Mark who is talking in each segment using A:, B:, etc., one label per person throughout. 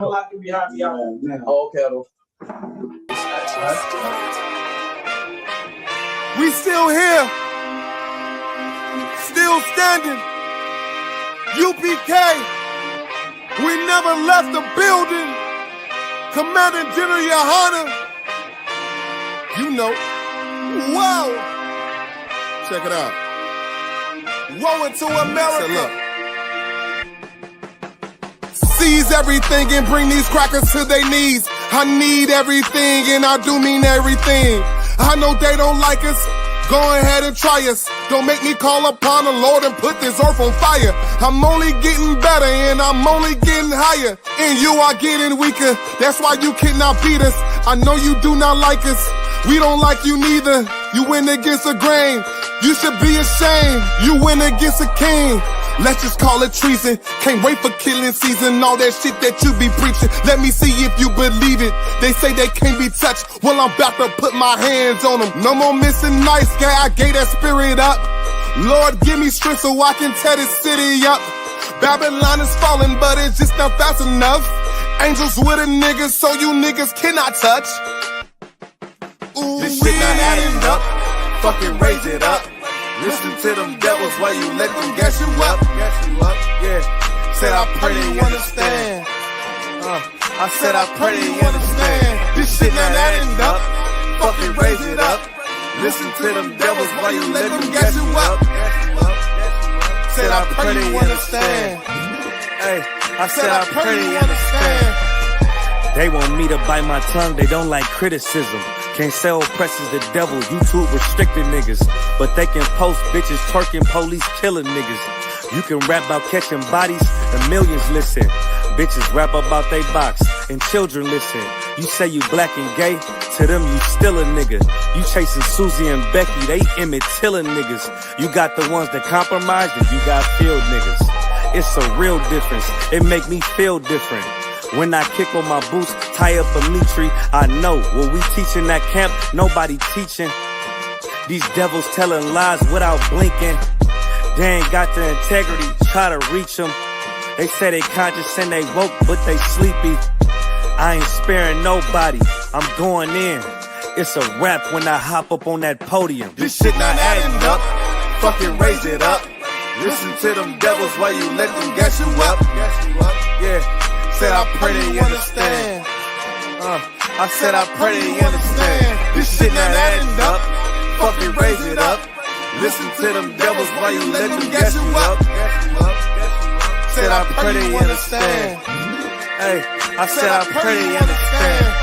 A: I can be happy out.
B: Oh, okay.
C: We still here, still standing. UPK, we never left the building. Commander General Yohana, you know. Whoa! Check it out. Rolling to America. Seize everything and bring these crackers to their knees. I need everything and I do mean everything. I know they don't like us. Go ahead and try us. Don't make me call upon the Lord and put this earth on fire. I'm only getting better and I'm only getting higher. And you are getting weaker. That's why you cannot beat us. I know you do not like us. We don't like you neither. You win against a grain. You should be ashamed. You win against a king. Let's just call it treason. Can't wait for killing season. All that shit that you be preaching. Let me see if you believe it. They say they can't be touched. Well, I'm about to put my hands on them. No more missing nice guy. I gave that spirit up. Lord, give me strength so I can tear this city up. Babylon is falling, but it's just not fast enough. Angels with a nigga, so you niggas cannot touch. Ooh, this shit not adding up. Fucking raise it up. Listen to them devils while you let them gas you up. Yeah. Said I pray they understand. I said I pray they understand. This shit not adding up. Fucking raise it up. Listen to them devils while you let them gas you up. Said I pray they understand. Hey, I said I pray they understand.
D: They want me to bite my tongue, they don't like criticism. Can't say oppressors the devil, YouTube restricted niggas. But they can post bitches twerking, police killing niggas. You can rap about catching bodies and millions listen. Bitches rap about they box and children listen. You say you black and gay, to them you still a nigga. You chasing Susie and Becky, they Emmett Tiller niggas. You got the ones that compromise and you got field niggas. It's a real difference, it make me feel different. When I kick on my boots, tie up a Mitri, I know what we teach in that camp, nobody teaching. These devils telling lies without blinking. They ain't got the integrity, try to reach them. They say they conscious and they woke, but they sleepy. I ain't sparing nobody, I'm going in. It's a rap when I hop up on that podium.
C: This shit not adding up, fucking raise it up. Listen to them devils while you let them gas you up. Yeah. Said I pray they understand. I said I pray they understand. This shit not adding up. Fucking raise it up. Listen to them devils while you let them gas you up. Said I pray they understand. Hey, I said I pray they understand.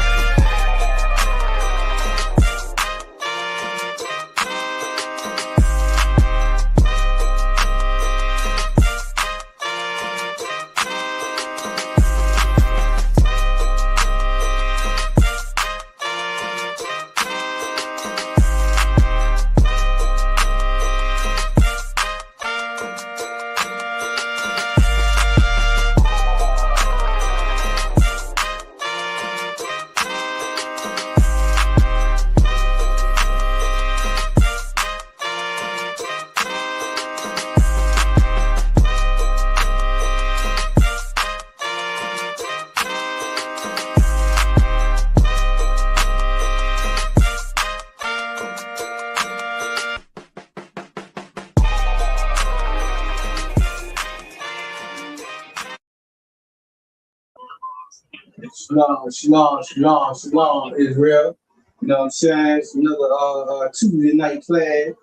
A: Shalom, Israel. You know what I'm saying? It's another Tuesday night class,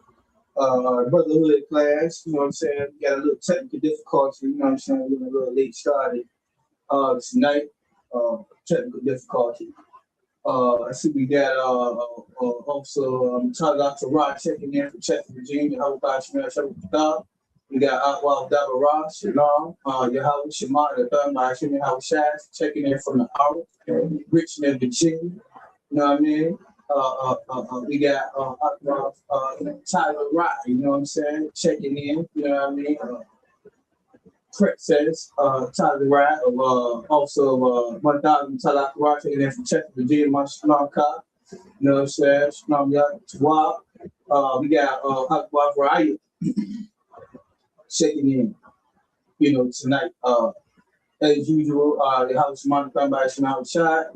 A: brotherhood class. You know what I'm saying? We got a little technical difficulty. You know what I'm saying? We're a little late started tonight. Technical difficulty. I see we got also Dr. Rod checking in from Czech, Virginia. How about you? We got Atwal Dabara, Shalom, Yahweh Shema, the third Shimon Shaz, checking in from the hour, Richmond, Virginia. You know what I mean? We got Tyler Rye, you know what I'm saying? Checking in, you know what I mean? Craig says, Tyler Rye, also 1,000 Tyler Rye, checking in from Czech, Virginia, Shalom Ka. You know what I'm saying? Shalom Yahweh. We got Atwal Raya. Checking in, you know, tonight. as usual, the house monitor by from outside.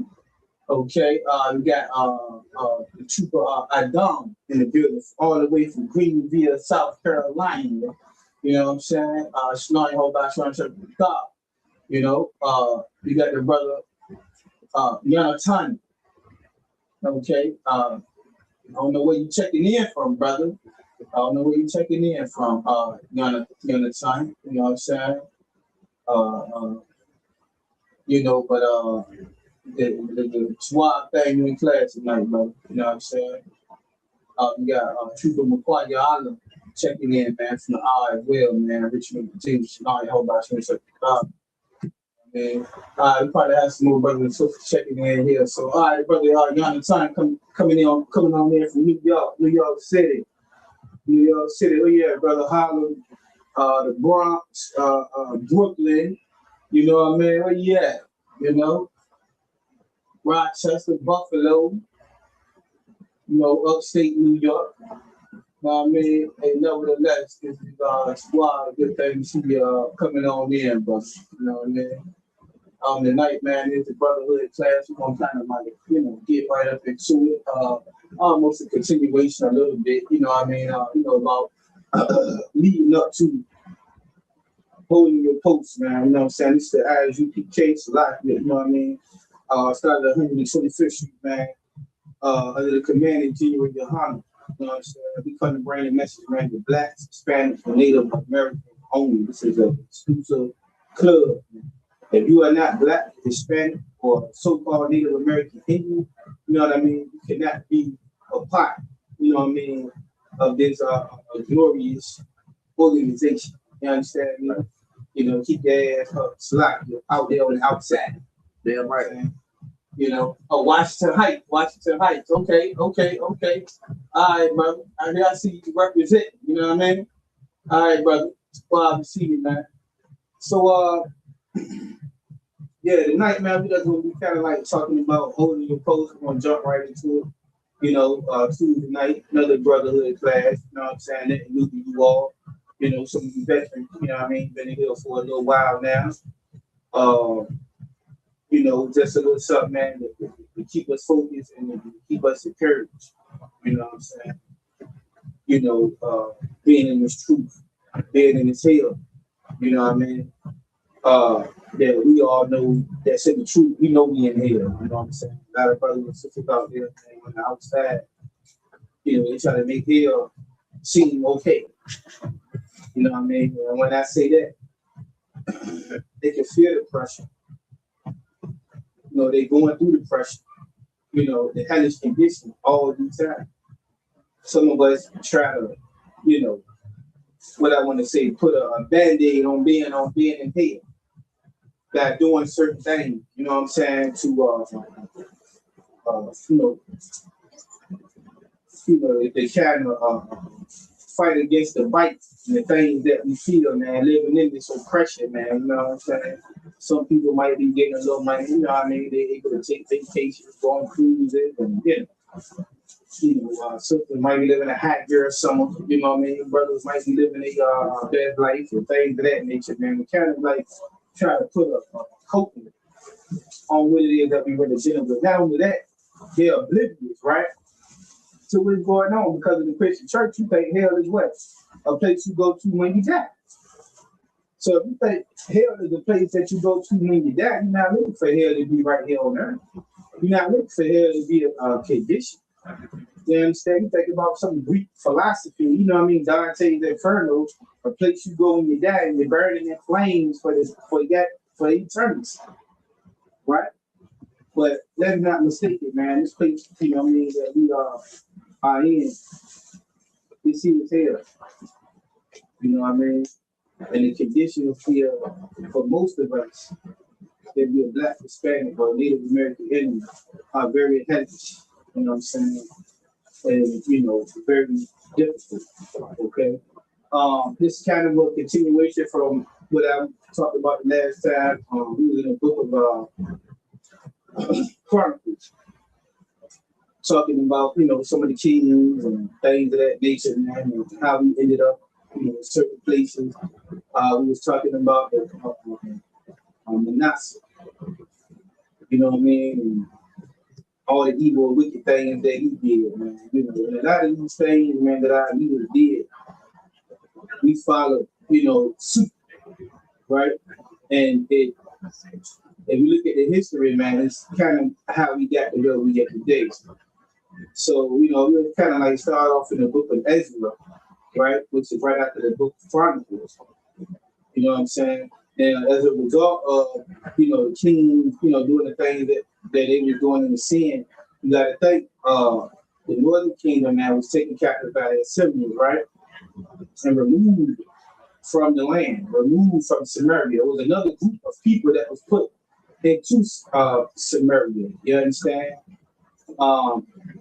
A: Okay, we got the trooper Adam in the building, all the way from Greenville, South Carolina. You know what I'm saying? Snarling whole by trying to God. You know, we got the brother Yanatani. Okay, I don't know where you checking in from, brother. I don't know where you checking in from, Yanatani. You know what I'm saying? You know, but the SWAT thing in class tonight, bro. You know what I'm saying? We got Trooper McQuarrie Island checking in, man, from the I as well, man. Richmond, James, Shanari, whole bunch of man. We probably have some more brothers and sisters checking in here. So, all right, brother, Yana Time coming on there from New York City. Oh yeah, brother Harlem, the Bronx, Brooklyn. You know what I mean? Oh yeah, you know. Rochester, Buffalo, you know, upstate New York. You know what I mean? And nevertheless, this is squad good thing to see coming on in, but you know what I mean? Tonight, man, is the brotherhood class. We're gonna kind of like, you know, get right up into it. Almost a continuation a little bit, you know what I mean? You know, about leading up to holding your post, man. You know what I'm saying? This is the ISUPK select, you know what I mean? Started at 125th Street, man, under the command of General Yohana. You know what I'm saying? We come to bring a message, man, to Blacks, Hispanics, and Native Americans only. This is an exclusive club. If you are not Black, Hispanic, or so-called Native American Indian, you know what I mean? You cannot be a part, you know what I mean, of this glorious organization. You understand me? You know, keep your ass up, slack, you're out there on the outside. Damn right. You know, Washington Heights. Okay. All right, brother. I see you represent. You know what I mean? All right, brother. Well, I see you, man. So, yeah, tonight, man, we just gonna be kind of like talking about holding your post. We're gonna jump right into it. You know, Tuesday night, another brotherhood class. You know what I'm saying? That new to you all. You know, some of you veterans. You know what I mean? Been in here for a little while now. You know, just a little something, man, to keep us focused and to keep us encouraged. You know what I'm saying? You know, being in this truth, being in this hill. You know what I mean? That we all know that's in the truth. We know we in hell. You know what I'm saying? A lot of brothers and sisters out there, man, on the outside, you know, they try to make hell seem okay. You know what I mean? And when I say that, they can feel the pressure. You know, they going through the pressure. You know, the hellish condition all the time. Some of us try to, you know, what I want to say, put a band-aid on being in hell. By doing certain things, you know what I'm saying, to if they kind of fight against the bites and the things that we feel, man, living in this oppression, man, you know what I'm saying? Some people might be getting a little money, you know what I mean? They're able to take vacations, go on cruises, and sisters might be living a hot girl summer, you know what I mean? Brothers might be living a bad life and things of that nature, man. We kind of like try to put a coping on what it is that we were dealing with. Not only that, they're oblivious, right? To what's going on because of the Christian church. You think hell is what? A place you go to when you die. So if you think hell is a place that you go to when you die, you're not looking for hell to be right here on earth. You're not looking for hell to be a condition. You understand? You think about some Greek philosophy, you know what I mean? Dante's Inferno, a place you go when you die and you're burning in flames for eternity. Right? But let's not mistake it, man. This place, you know what I mean, that we are in, we see it's hell. You know what I mean? And the conditions here for most of us, that we're Black, Hispanic, or Native American Indian, are very hellish. You know what I'm saying? And, you know, very difficult. Okay? This is kind of a continuation from what I talked about the last time. We was in a book of Chronicles, talking about, you know, some of the kings and things of that nature, man, and how we ended up, you know, in certain places. We was talking about Manasseh. You know what I mean? And all the evil, wicked things that he did, man. You know, and a lot of these things, man, that our leaders did, we followed, you know, suit, right? And if you look at the history, man, it's kind of how we got to where we get today. So, you know, we kind of like start off in the book of Ezra, right? Which is right after the book of Chronicles. You know what I'm saying? And as a result of, you know, the kings, you know, doing the things that they were doing in the sin, you got to think the northern kingdom, man, was taken captive by the Assyrians, right? And removed from the land, removed from Samaria. There was another group of people that was put into Samaria. You understand?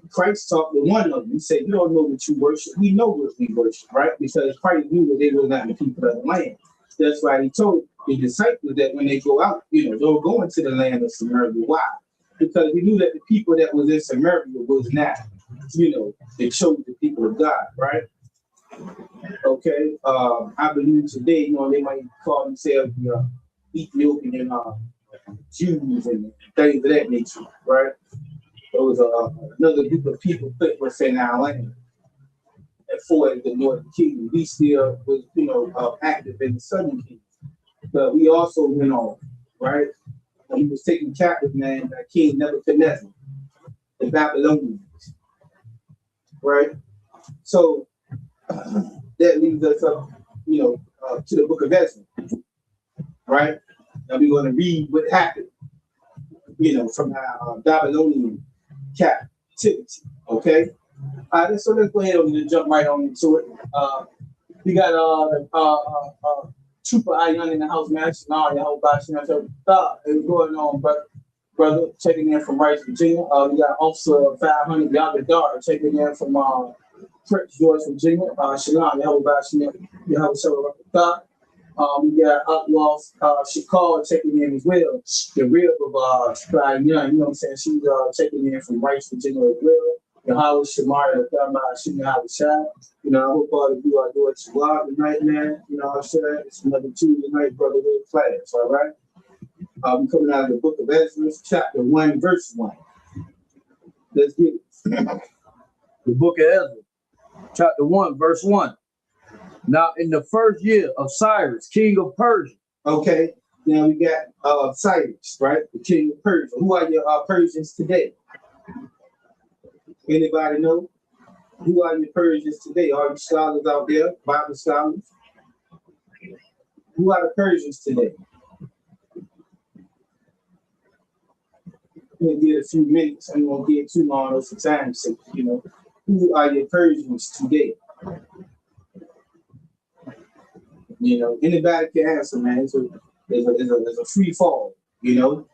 A: Christ talked to one of them. He said, "You don't know what you worship. We know what we worship, right? Because Christ knew that they were not the people of the land. That's why he told the disciples that when they go out, you know, they'll go into the land of Samaria. Why? Because he knew that the people that was in Samaria was not, you know, the chosen people of God, right? Okay. I believe today, you know, they might call themselves Ethiopian Jews and things of that nature, right? There was another group of people put within our land. And for the Northern Kingdom, we still was, you know, active in the Southern Kingdom. But we also went on, right? When he was taken captive, man, by King Nebuchadnezzar, the Babylonians, right? So that leads us up, you know, to the book of Ezra, right? Now we're going to read what happened, you know, from our Babylonian captivity, okay? All right, so let's go ahead and jump right on into it. We got Trooper Ion in the house, man. Now, the whole box, you know, so it's going on, brother, checking in from Rice, Virginia. We got Officer 500 Yaga Dar checking in from Prince George, Virginia. Shalom, the whole box, you know, the whole show up. We got Outlaw Shakal checking in as well. The real of Spry Young, you know what I'm saying? She's checking in from Rice, Virginia as well. The Howard Shamari, Shimmy Howard Shad. You know, I hope all of you are doing well tonight, man. You know what I'm saying? It's another Tuesday night brotherhood class, all right? We're coming out of the book of Ezra, chapter 1, verse 1. Let's get it.
B: The book of Ezra, chapter 1, verse 1. Now, in the first year of Cyrus, king of Persia.
A: Okay, now we got Cyrus, right? The king of Persia. Who are your Persians today? Anybody know? Who are your Persians today? Are you scholars out there, Bible scholars? Who are the Persians today? We'll get a few minutes. I won't get too long for time's sake, you know. Who are your Persians today? You know, anybody can answer, man. It's a free fall, you know.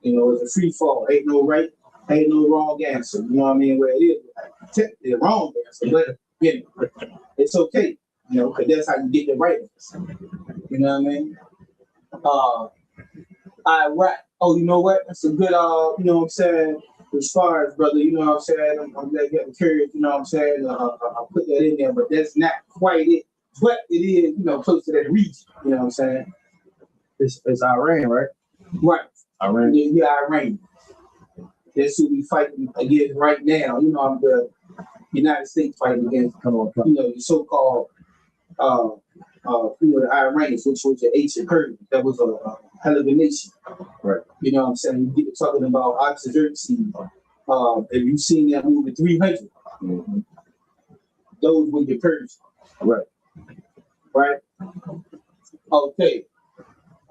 A: You know, it's a free fall. Ain't no right, ain't no wrong answer. You know what I mean? Where it is technically the wrong answer, but you know, it's okay. You know, because that's how you get the right answer. You know what I mean? Iraq. Oh, you know what? That's a good you know what I'm saying, as far as brother, you know what I'm saying? I'm glad you got curious, you know what I'm saying? I'll put that in there, but that's not quite it. But it is, you know, close to that region, you know what I'm saying?
B: It's Iran, right?
A: Right.
B: Iran.
A: Yeah, Iran. That's who we fighting against right now. You know, the United States fighting against, you know, the so-called, you know, the Iranians, which was the ancient Persians. That was a hell of a nation.
B: Right.
A: You know what I'm saying? You get talking about Artaxerxes. Have you seen that movie 300?
B: Mm-hmm.
A: Those were your Persians.
B: Right.
A: Right? Okay.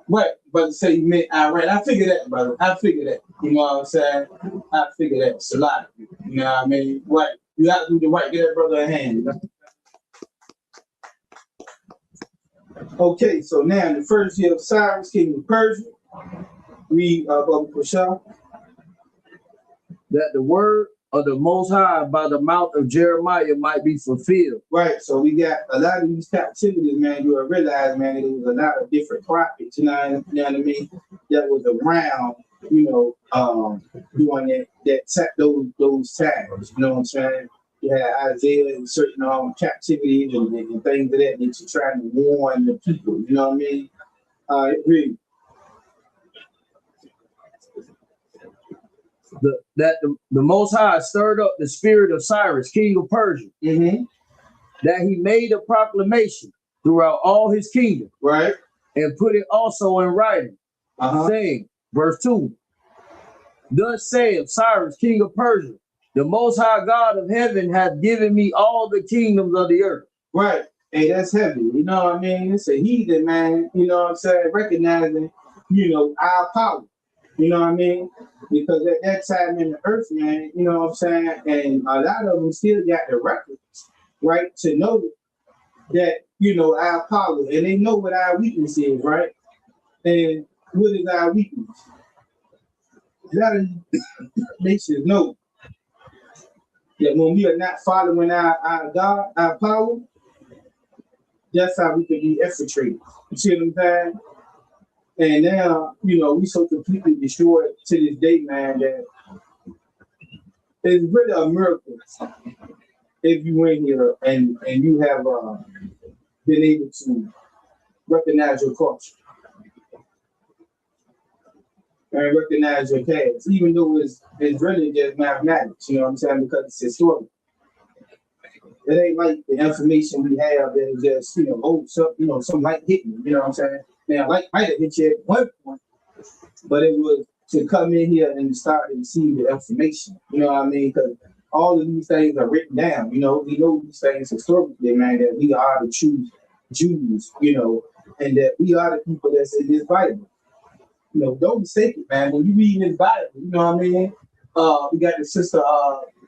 A: What? Brother say you meant Iran. I figured that, brother. I figured that. You know what I'm saying? I figured that. It's a lot. You know what I mean? Right. You have to do the right. Get that brother a hand. You know? Okay, so now in the first year of Cyrus, king of Persia, read Brother Prashad.
B: That the word of the Most High by the mouth of Jeremiah might be fulfilled.
A: Right, so we got a lot of these captivities, man. You will realize, man, there was a lot of different prophets, you know what I mean, that was around, you know, doing those times, you know what I'm saying? You had Isaiah and certain captivities and things of that nature trying to warn the people, you know what I mean? Read.
B: The Most High stirred up the spirit of Cyrus, king of Persia, that he made a proclamation throughout all his kingdom,
A: right,
B: and put it also in writing, saying, verse 2, thus saith Cyrus, king of Persia, the Most High God of heaven hath given me all the kingdoms of the earth.
A: Right. Hey, that's heavy. You know what I mean? It's a heathen, man. You know what I'm saying? Recognizing, our power. You know what I mean? Because at that time in the earth, man, you know what I'm saying? And a lot of them still got the records, right? To know that, our power. And they know what our weakness is, right? And what is our weakness? A lot of nations know that when we are not following our God, our power, that's how we can be infiltrated. You see what I'm saying? And now, we so completely destroyed to this day, man, that it's really a miracle if you in here and you have been able to recognize your culture and recognize your past, even though it's really just mathematics, you know what I'm saying? Because it's historical. It ain't like the information we have that is just, some light hitting, you know what I'm saying? Now, light might have hit you at one point, but it was to come in here and start to receive the information, you know what I mean? Because all of these things are written down, we know these things historically, man, that we are the true Jews, and that we are the people that's in this Bible. Don't mistake it, man. When you read this Bible, you know what I mean? We got the sister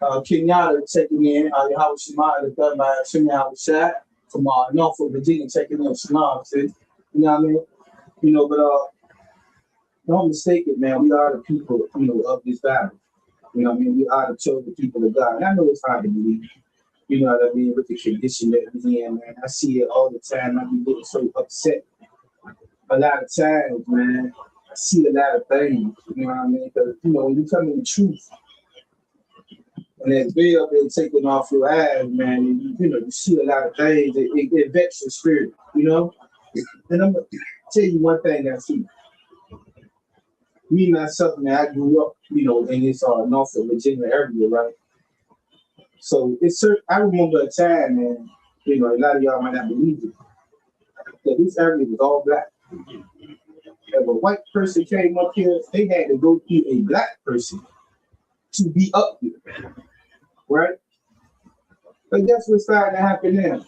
A: Kenyatta checking in, Yahweh Shema, the done by Shema Shad from Norfolk, Virginia, checking in. Shalom, sis. You know what I mean? But don't mistake it, man. We are the people, of this Bible. You know what I mean? We are the chosen people of God. And I know it's hard to believe, you know what I mean, with the condition that we're in, man. I see it all the time. I be getting so upset. A lot of times, man, I see a lot of things, you know what I mean? Because, when you come in the truth, and that veil been taken off your eyes, man, and you see a lot of things, it vexes your spirit, And I'm going to tell you one thing I see. Me, myself, man, I grew up, in this Norfolk, Virginia area, right? So I remember a time, man, a lot of y'all might not believe it, that this area was all black. If a white person came up here, they had to go through a black person to be up here, right? But guess what's starting to happen now?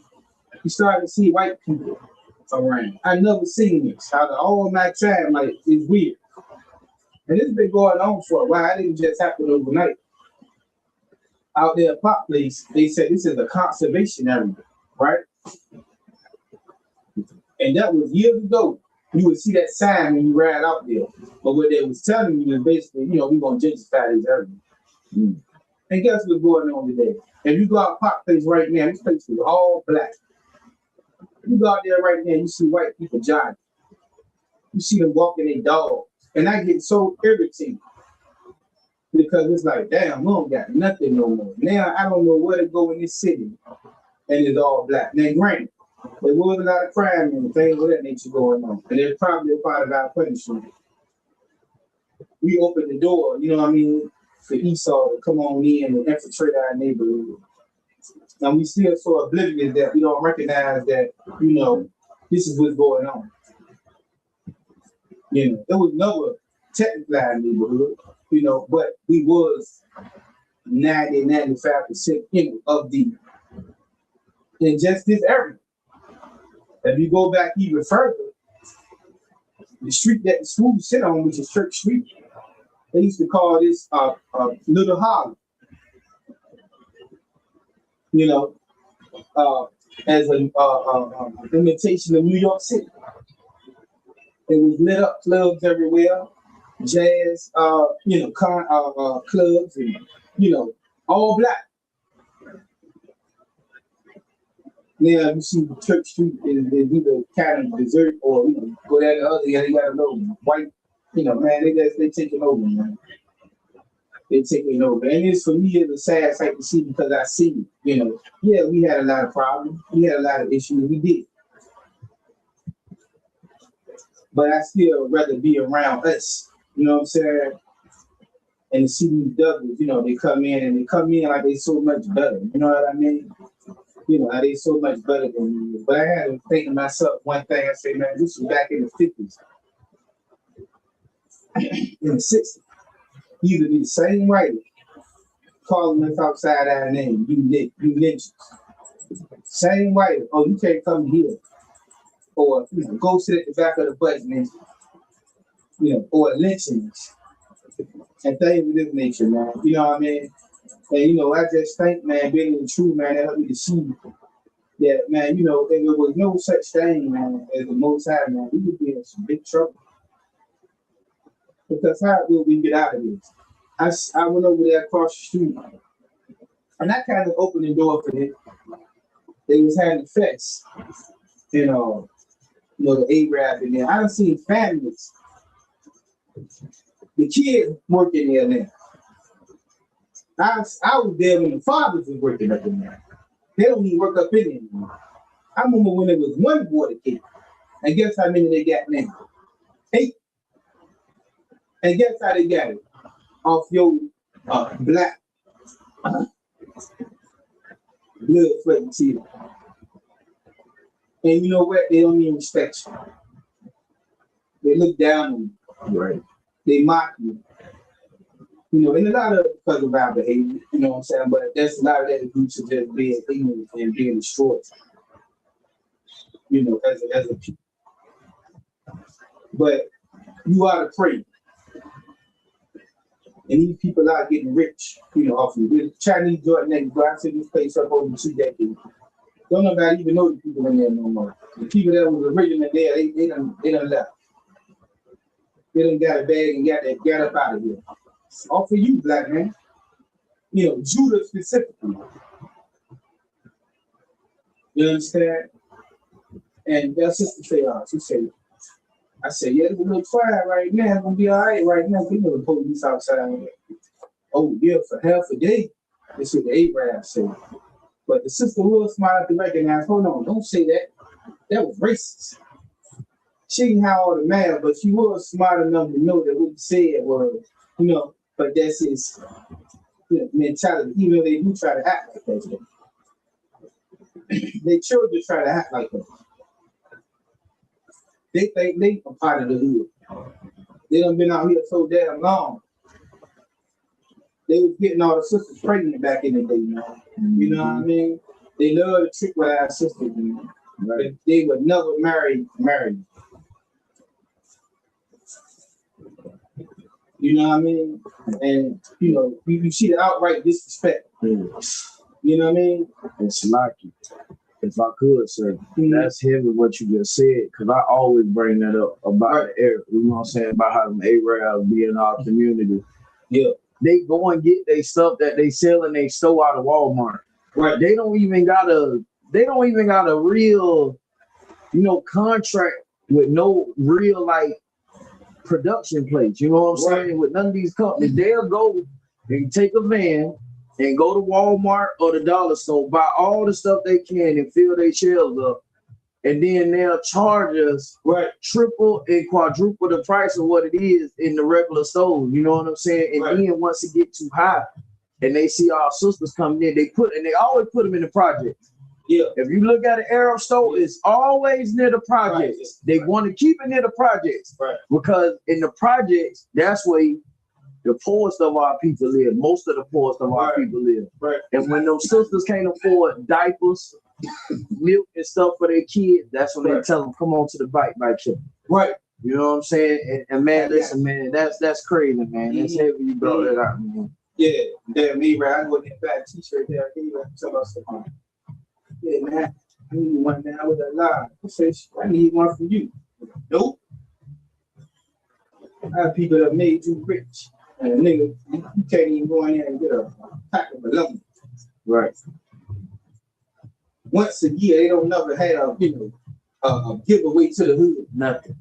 A: You starting to see white people around. I never seen this. Out of all my time, like, it's weird. And it's been going on for a while. It didn't just happen overnight. Out there at Pop Place, they said this is a conservation area, right? And that was years ago. You would see that sign when you ride out there. But what they was telling you is basically, we're going to gentrify this area. And guess what's going on today? If you go out Pop Place right now, this place is all black. You go out there right now, you see white people jogging. You see them walking their dogs. And I get so irritated because it's like, damn, we don't got nothing no more. Now I don't know where to go in this city, and it's all black. Now, granted, there was a lot of crime and things of that nature going on, and they're probably a part of our punishment. We opened the door, you know what I mean, for Esau to come on in and infiltrate our neighborhood. And we still so oblivious that we don't recognize that, this is what's going on. It was never technically our neighborhood, but we was 90-95%, of in just this area. If you go back even further, the street that the school sit on, which is Church Street, they used to call this Little Harlem. As an imitation of New York City. It was lit up, clubs everywhere, jazz, clubs, and all black. Now you see Church Street is either kind of dessert or go down the other end. You gotta know white, man, they taking over, man. They taking over, and it's for me it's a sad sight to see because I see, yeah, we had a lot of problems, we had a lot of issues, we did. But I still rather be around us, you know what I'm saying? And the CDWs, you know, they come in like they so much better. You know what I mean? You know, they so much better than me. But I had to think to myself one thing. I say, man, this was back in the 50s, in the 60s. Either be the same writer calling us outside our name, you ninjas. Same writer, oh, you can't come here. Or, you know, go sit at the back of the bus and, you know, or lynchings and things of this nature, man. You know what I mean? And, you know, I just think, man, being in the truth, man, that helped me to see that, man, you know, if there was no such thing, man, as the Most High, man, we would be in some big trouble. Because how will we get out of this? I went over there across the street, and I kind of opened the door for it. They was having a fest, you know, the Arab in there. I done seen families. The kids working there now. I was there when the fathers was working up in there. They don't even work up in there anymore. I remember when there was one boy that came. And guess how many they got now? 8. And guess how they got it? Off your black blood, sweat, and tears. And you know what? They don't even respect you. They look down on you.
B: Right.
A: They mock you. You know, and a lot of it because of our behavior, you know what I'm saying? But there's a lot of that due to just being ignorant and being destroyed. You know, as a people. But you ought to pray. And these people are getting rich, you know, off of the Chinese Jordan niggas go out to this place up over 2 decades. Don't nobody even know the people in there no more. The people that was originally there, they done left. They done got a bag and got up out of here. All for you, black man. You know, Judah specifically. You understand? And that sister say, she said, I said, yeah, it's a little quiet right now. It's gonna be all right right now. We know the police outside. Oh, yeah, for half a day. That's what the Arab said. But the sister was smart enough to recognize, hold on, don't say that. That was racist. She didn't have all the math, but she was smart enough to know that what he said was, you know, but that's his, you know, mentality, even though they do try to act like that. Their children try to act like that. They think they are part of the hood. They done been out here so damn long. They was getting all the sisters pregnant back in the day, man. You know what I mean? They love to trick with our sisters, man. Right. They would never marry. You know what I mean? And, you know, you see the outright disrespect. You know what I mean?
B: It's lucky. If I could, sir, that's heavy what you just said, because I always bring that up about the Arab, you know what I'm saying, about how them Arabs be in our community.
A: Yeah.
B: They go and get their stuff that they sell in their store out of Walmart.
A: Right.
B: They don't even got a real, you know, contract with no real like production place. You know what I'm saying? With none of these companies, they'll go and take a van and go to Walmart or the dollar store, buy all the stuff they can and fill their shelves up. And then they'll charge us triple and quadruple the price of what it is in the regular stores. You know what I'm saying? And then once it gets too high and they see our sisters coming in, they always put them in the projects.
A: Yeah.
B: If you look at an Arab store, it's always near the projects. They want to keep it near the projects because in the projects, that's where the poorest of our people live. Most of the poorest of our people live.
A: Right.
B: And when those sisters can't afford diapers, milk and stuff for their kids, that's when they tell them, come on to the bike shop.
A: Right.
B: You know what I'm saying? And man, listen, man, that's crazy, man. That's heavy you brought that out, man.
A: Yeah, damn me, right? I go get that t-shirt there. Yeah, man, I need one now with a lie. I said, I need one for you. Nope. I have people that made you rich. And nigga, you can't even go in there and get a pack of balloons.
B: Right.
A: Once a year, they don't never have, a giveaway to the hood.
B: Nothing.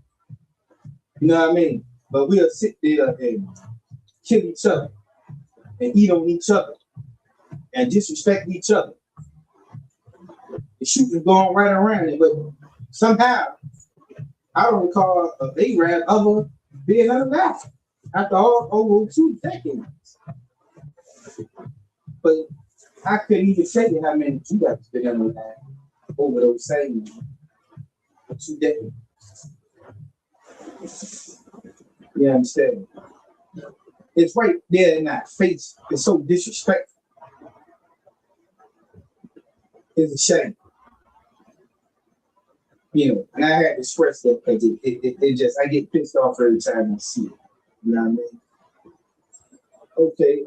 A: You know what I mean? But we'll sit there and kill each other and eat on each other and disrespect each other. The shooting going right around it, but somehow I don't recall an Arab ever being unalive. after all over 2 decades. But I couldn't even say how many Judas been in that over those same 2 decades. You understand? It's right there in that face. It's so disrespectful. It's a shame. You know, and I had to express that because it just, I get pissed off every time I see it. You know what I mean? Okay,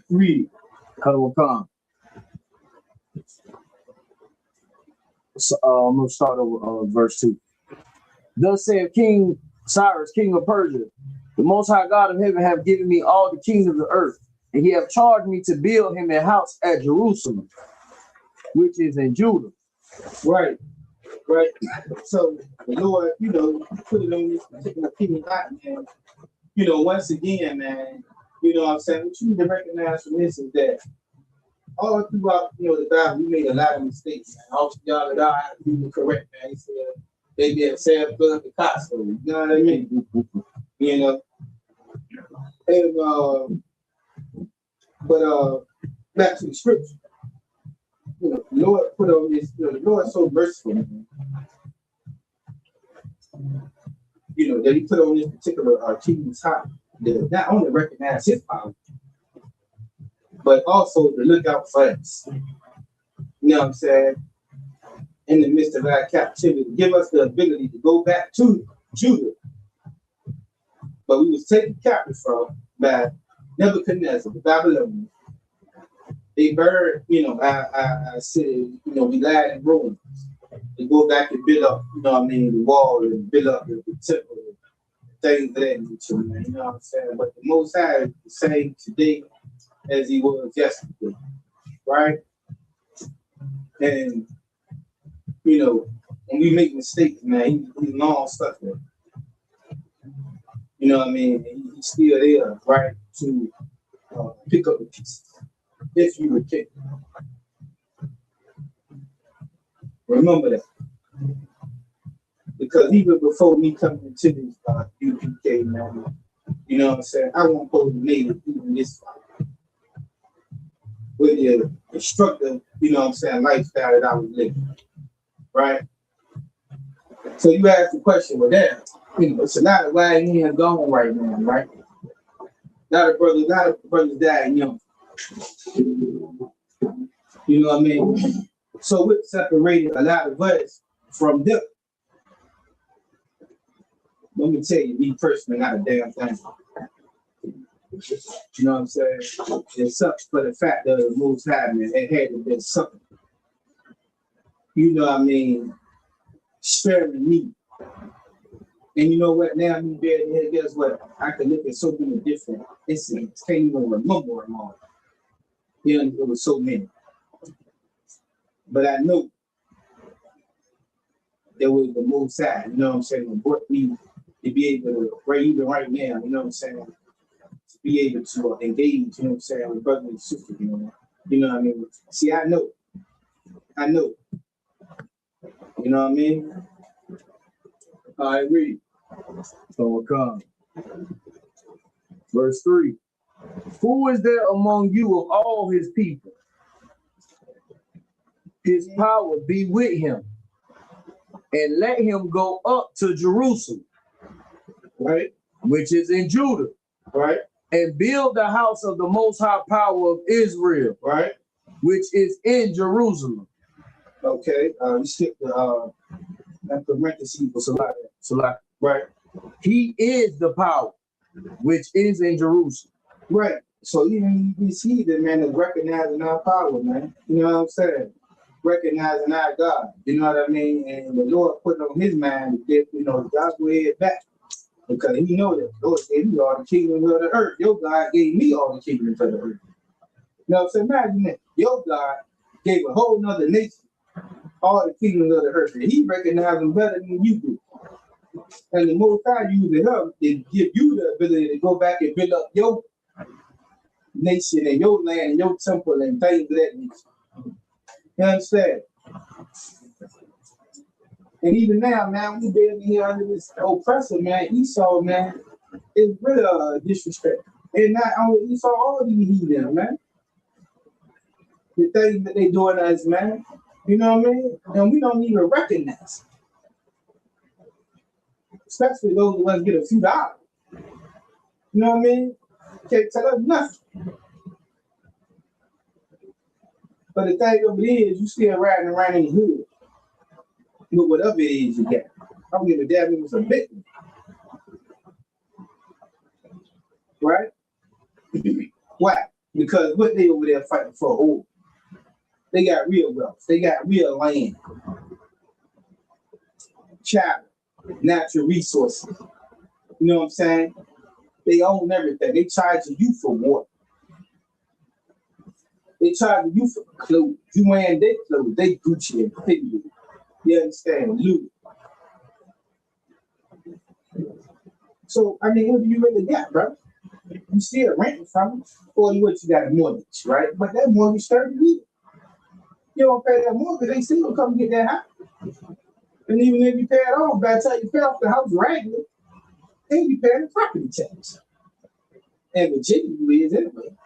A: read it.
B: Cuddle Khan. So, I'm going to start over verse 2. Thus saith King Cyrus, king of Persia, the Most High God of heaven have given me all the kingdoms of earth, and he have charged me to build him a house at Jerusalem, which is in Judah.
A: Right. So the Lord, you know, put it on this particular king out, man. You know, once again, man, you know what I'm saying? What you need to recognize from this is that all throughout, you know, the Bible, we made a lot of mistakes, man. All y'all that are correct, man. He said they did Sam Philip Picasso, you know what I mean? You know. And but back to the scripture. You know, the Lord put on this, you know, the Lord is so merciful, man. You know, that he put on this particular kingdom's heart to not only recognize his power, but also to look out for us. You know what I'm saying? In the midst of our captivity, give us the ability to go back to Judah. But we was taken captive from by Nebuchadnezzar, the Babylonians. They burned, you know, I said, you know, we lied in ruins. They go back and build up, you know what I mean, the wall and build up the temple, things of that nature, man. You know what I'm saying? But the Most High is the same today as he was yesterday, right? And, you know, when we make mistakes, man, he's long stuff there. You know what I mean? And he's still there, right, to pick up the pieces. If you repent. Remember that. Because even before me coming into this UPK, man, you know what I'm saying? I won't hold the native even this with the destructive, you know what I'm saying, lifestyle that I was living. Right? So you ask the question, well, damn, you know, it's a lot of why he ain't gone right now, right? A lot of brothers dying young. You know what I mean? So what separated a lot of us from them? Let me tell you, me personally, not a damn thing. You know what I'm saying? It sucks for the fact that the Most High, man, it had to be something. You know what I mean? Sparing me. And you know what? Now I'm being here, guess what? I can look at so many different incidents. Can't even remember them all. You know, it was so many. But I know there was the Most High, you know what I'm saying, that brought me to be able to, right even right now, you know what I'm saying, to be able to engage, you know what I'm saying, with brother and sister, you know what I mean? See, I know. You know what I mean?
B: I agree. So it comes. Verse 3. Who is there among you of all his people? His power be with him, and let him go up to Jerusalem,
A: right,
B: which is in Judah,
A: right,
B: and build the house of the Most High power of Israel,
A: right,
B: which is in Jerusalem.
A: Okay, you skip the parentheses for Salah. Right.
B: He is the power, which is in Jerusalem.
A: Right. So even these heathen, man, is recognizing our power, man. You know what I'm saying? Recognizing our God. You know what I mean? And the Lord put on his mind that, you know, God go ahead back. Because he know that the Lord gave me all the kingdoms of the earth. Your God gave me all the kingdoms of the earth. You know what I'm saying? Imagine that. Your God gave a whole nother nation all the kingdoms of the earth. And he recognized them better than you do. And the Most High using him to give you the ability to go back and build up your nation and your land and your temple and things of that nature. You understand? And even now, man, we been here under this oppressor, man, Esau, man, It's really disrespect. And not only Esau, all these heathens, man. The things that they doing to us, man. You know what I mean? And we don't even recognize it. Especially those of us get a few dollars. You know what I mean? Can't tell us nothing. But the thing of it is, you still riding around in the hood with whatever it is you got. I don't give a damn if it's a bit. Right? Why? Because what they over there fighting for oil. They got real wealth. They got real land. Child, natural resources. You know what I'm saying? They own everything. They charge you for water. They charge you for clothes. You wearing their clothes. They Gucci and Fendi. You understand? Louis. So, I mean, what do you really got, bro? You still renting from it, or you got a mortgage, right? But that mortgage 30 years. You don't pay that mortgage, they still come get that house. And even if you pay it off, by the time you pay off the house regular, then you pay the property tax. And Virginia is anyway.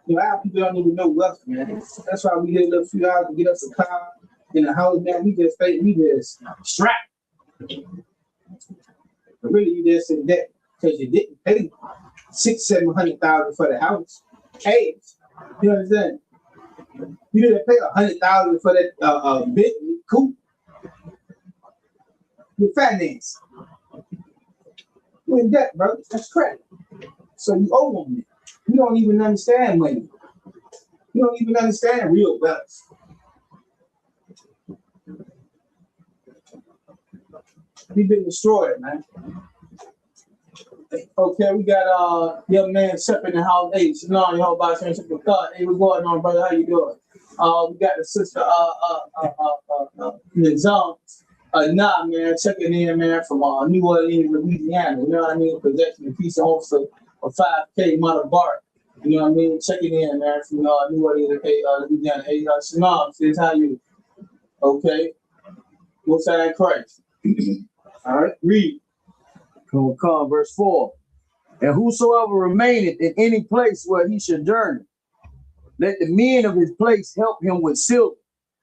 A: You know, our people don't even know wealth, man. That's why we get a little few hours to get us a car in a house, man. We just think we just strapped. But really, you just in debt because you didn't pay $600,000-700,000 for the house. Hey, you know what I'm saying? You didn't pay $100,000 for that Bentley coupe. You finance. You in debt, bro. That's credit. So you owe them it. You don't even understand money. You don't even understand real wealth. We've been destroyed, man. Okay, we got young man Shep in the house. Hey, Shalom, your whole boss and Shep. Hey, what's going on, brother? How you doing? We got the sister Nizam. Nah, man, checking in, man, from New Orleans, Louisiana. You know what I mean? Possessing a piece of officer of 5K Mother Bar. You know what I mean? Checking in, man, from New Orleans, Louisiana. Hey, Shalom, sis, how you? Okay. Most High in Christ. All right, read. Come, verse 4. And whosoever remaineth in any place where he should journey, let the men of his place help him with silver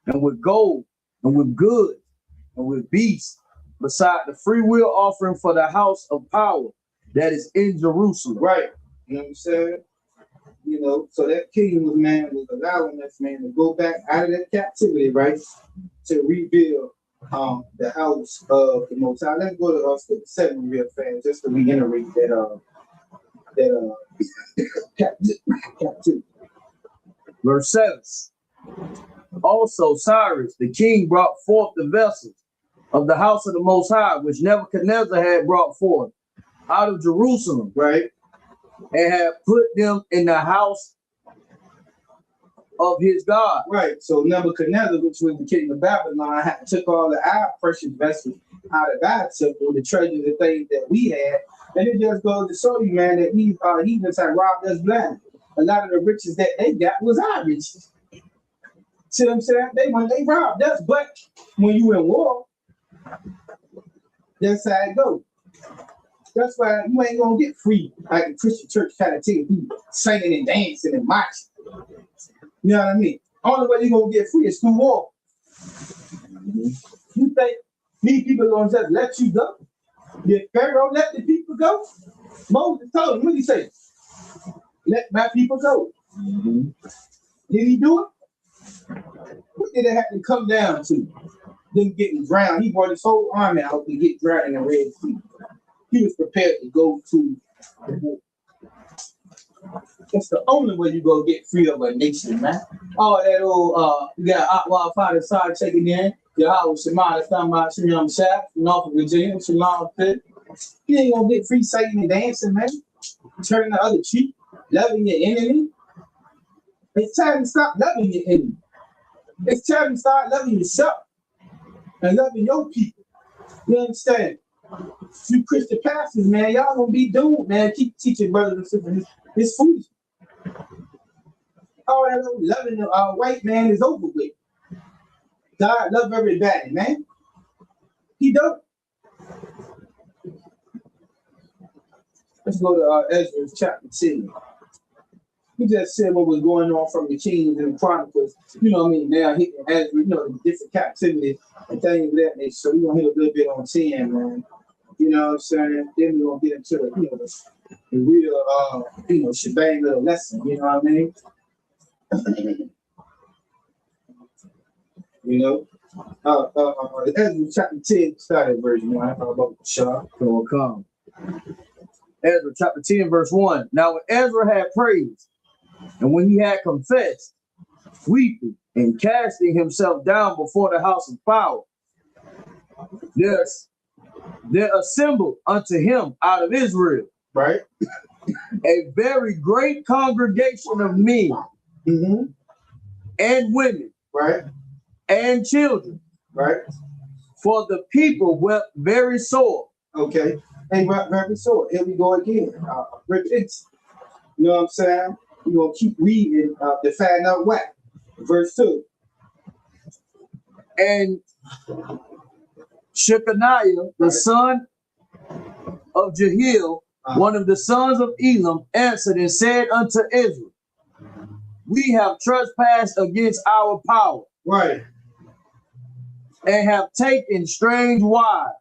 A: and with gold and with goods and with beasts, beside the free will offering for the house of power that is in Jerusalem. Right. You know what I'm saying? You know, so that king was allowing this man to go back out of that captivity, right? To rebuild the house of the Most High. Let's go to 7 real fast, just to reiterate that captivity. Verse 7. Also Cyrus the king brought forth the vessels of the house of the Most High, which Nebuchadnezzar had brought forth out of Jerusalem, right, and had put them in the house of his God. Right. So Nebuchadnezzar, which was the king of Babylon, took all the our precious vessels out of our temple, the treasures and things that we had. And it just goes to show you, man, that these heathens had robbed us blind. A lot of the riches that they got was our riches. See what I'm saying? They robbed us, but when you in war, that's how it goes. That's why you ain't gonna get free like the Christian church kind of thing, people singing and dancing and marching. You know what I mean? Only way you're gonna get free is through war. You think these people are gonna just let you go? Did Pharaoh let the people go? Moses told him, what did he say? Let my people go. Did he do it? What did it have to come down to? Them getting drowned. He brought his whole army out to get drowned in the Red Sea. He was prepared to go to the war. That's the only way you go get free of a nation, man. All that old, you got Father Side checking in. Yahweh Shema, Stamma, Shalom Shaf, North Virginia, Shalom Fit. You ain't gonna get free singing and dancing, man. Turning the other cheek, loving your enemy. It's time to stop loving your enemy. It's time to start loving yourself and loving your people. You understand? You Christian pastors, man, y'all gonna be doomed, man. Keep teaching brothers and sisters. It's foolish. All that loving the white man is over with. God love everybody, man. He don't. Let's go to Ezra chapter 10. He just said what was going on from the Kings and the Chronicles. You know what I mean? Now hitting Ezra, you know, the different captivities and things of that nature. So we're going to hit a little bit on 10, man. You know what I'm saying? Then we're going to get into the, you know, the real, you know, shebang little lesson. You know what I mean? You know? Ezra chapter 10 started verse 1. I thought about the shah.
B: So come. Ezra chapter 10, verse 1. Now when Ezra had praised, and when he had confessed, weeping and casting himself down before the house of power, there assembled unto him out of Israel,
A: right,
B: a very great congregation of men and women,
A: right,
B: and children,
A: right.
B: For the people wept very sore.
A: Okay, and very sore. Here we go again. Repentance. You know what I'm saying? We're going to keep reading to find out what. Verse 2.
B: And Shechaniah, the son of Jehiel, one of the sons of Elam, answered and said unto Israel, we have trespassed against our power.
A: Right.
B: And have taken strange wives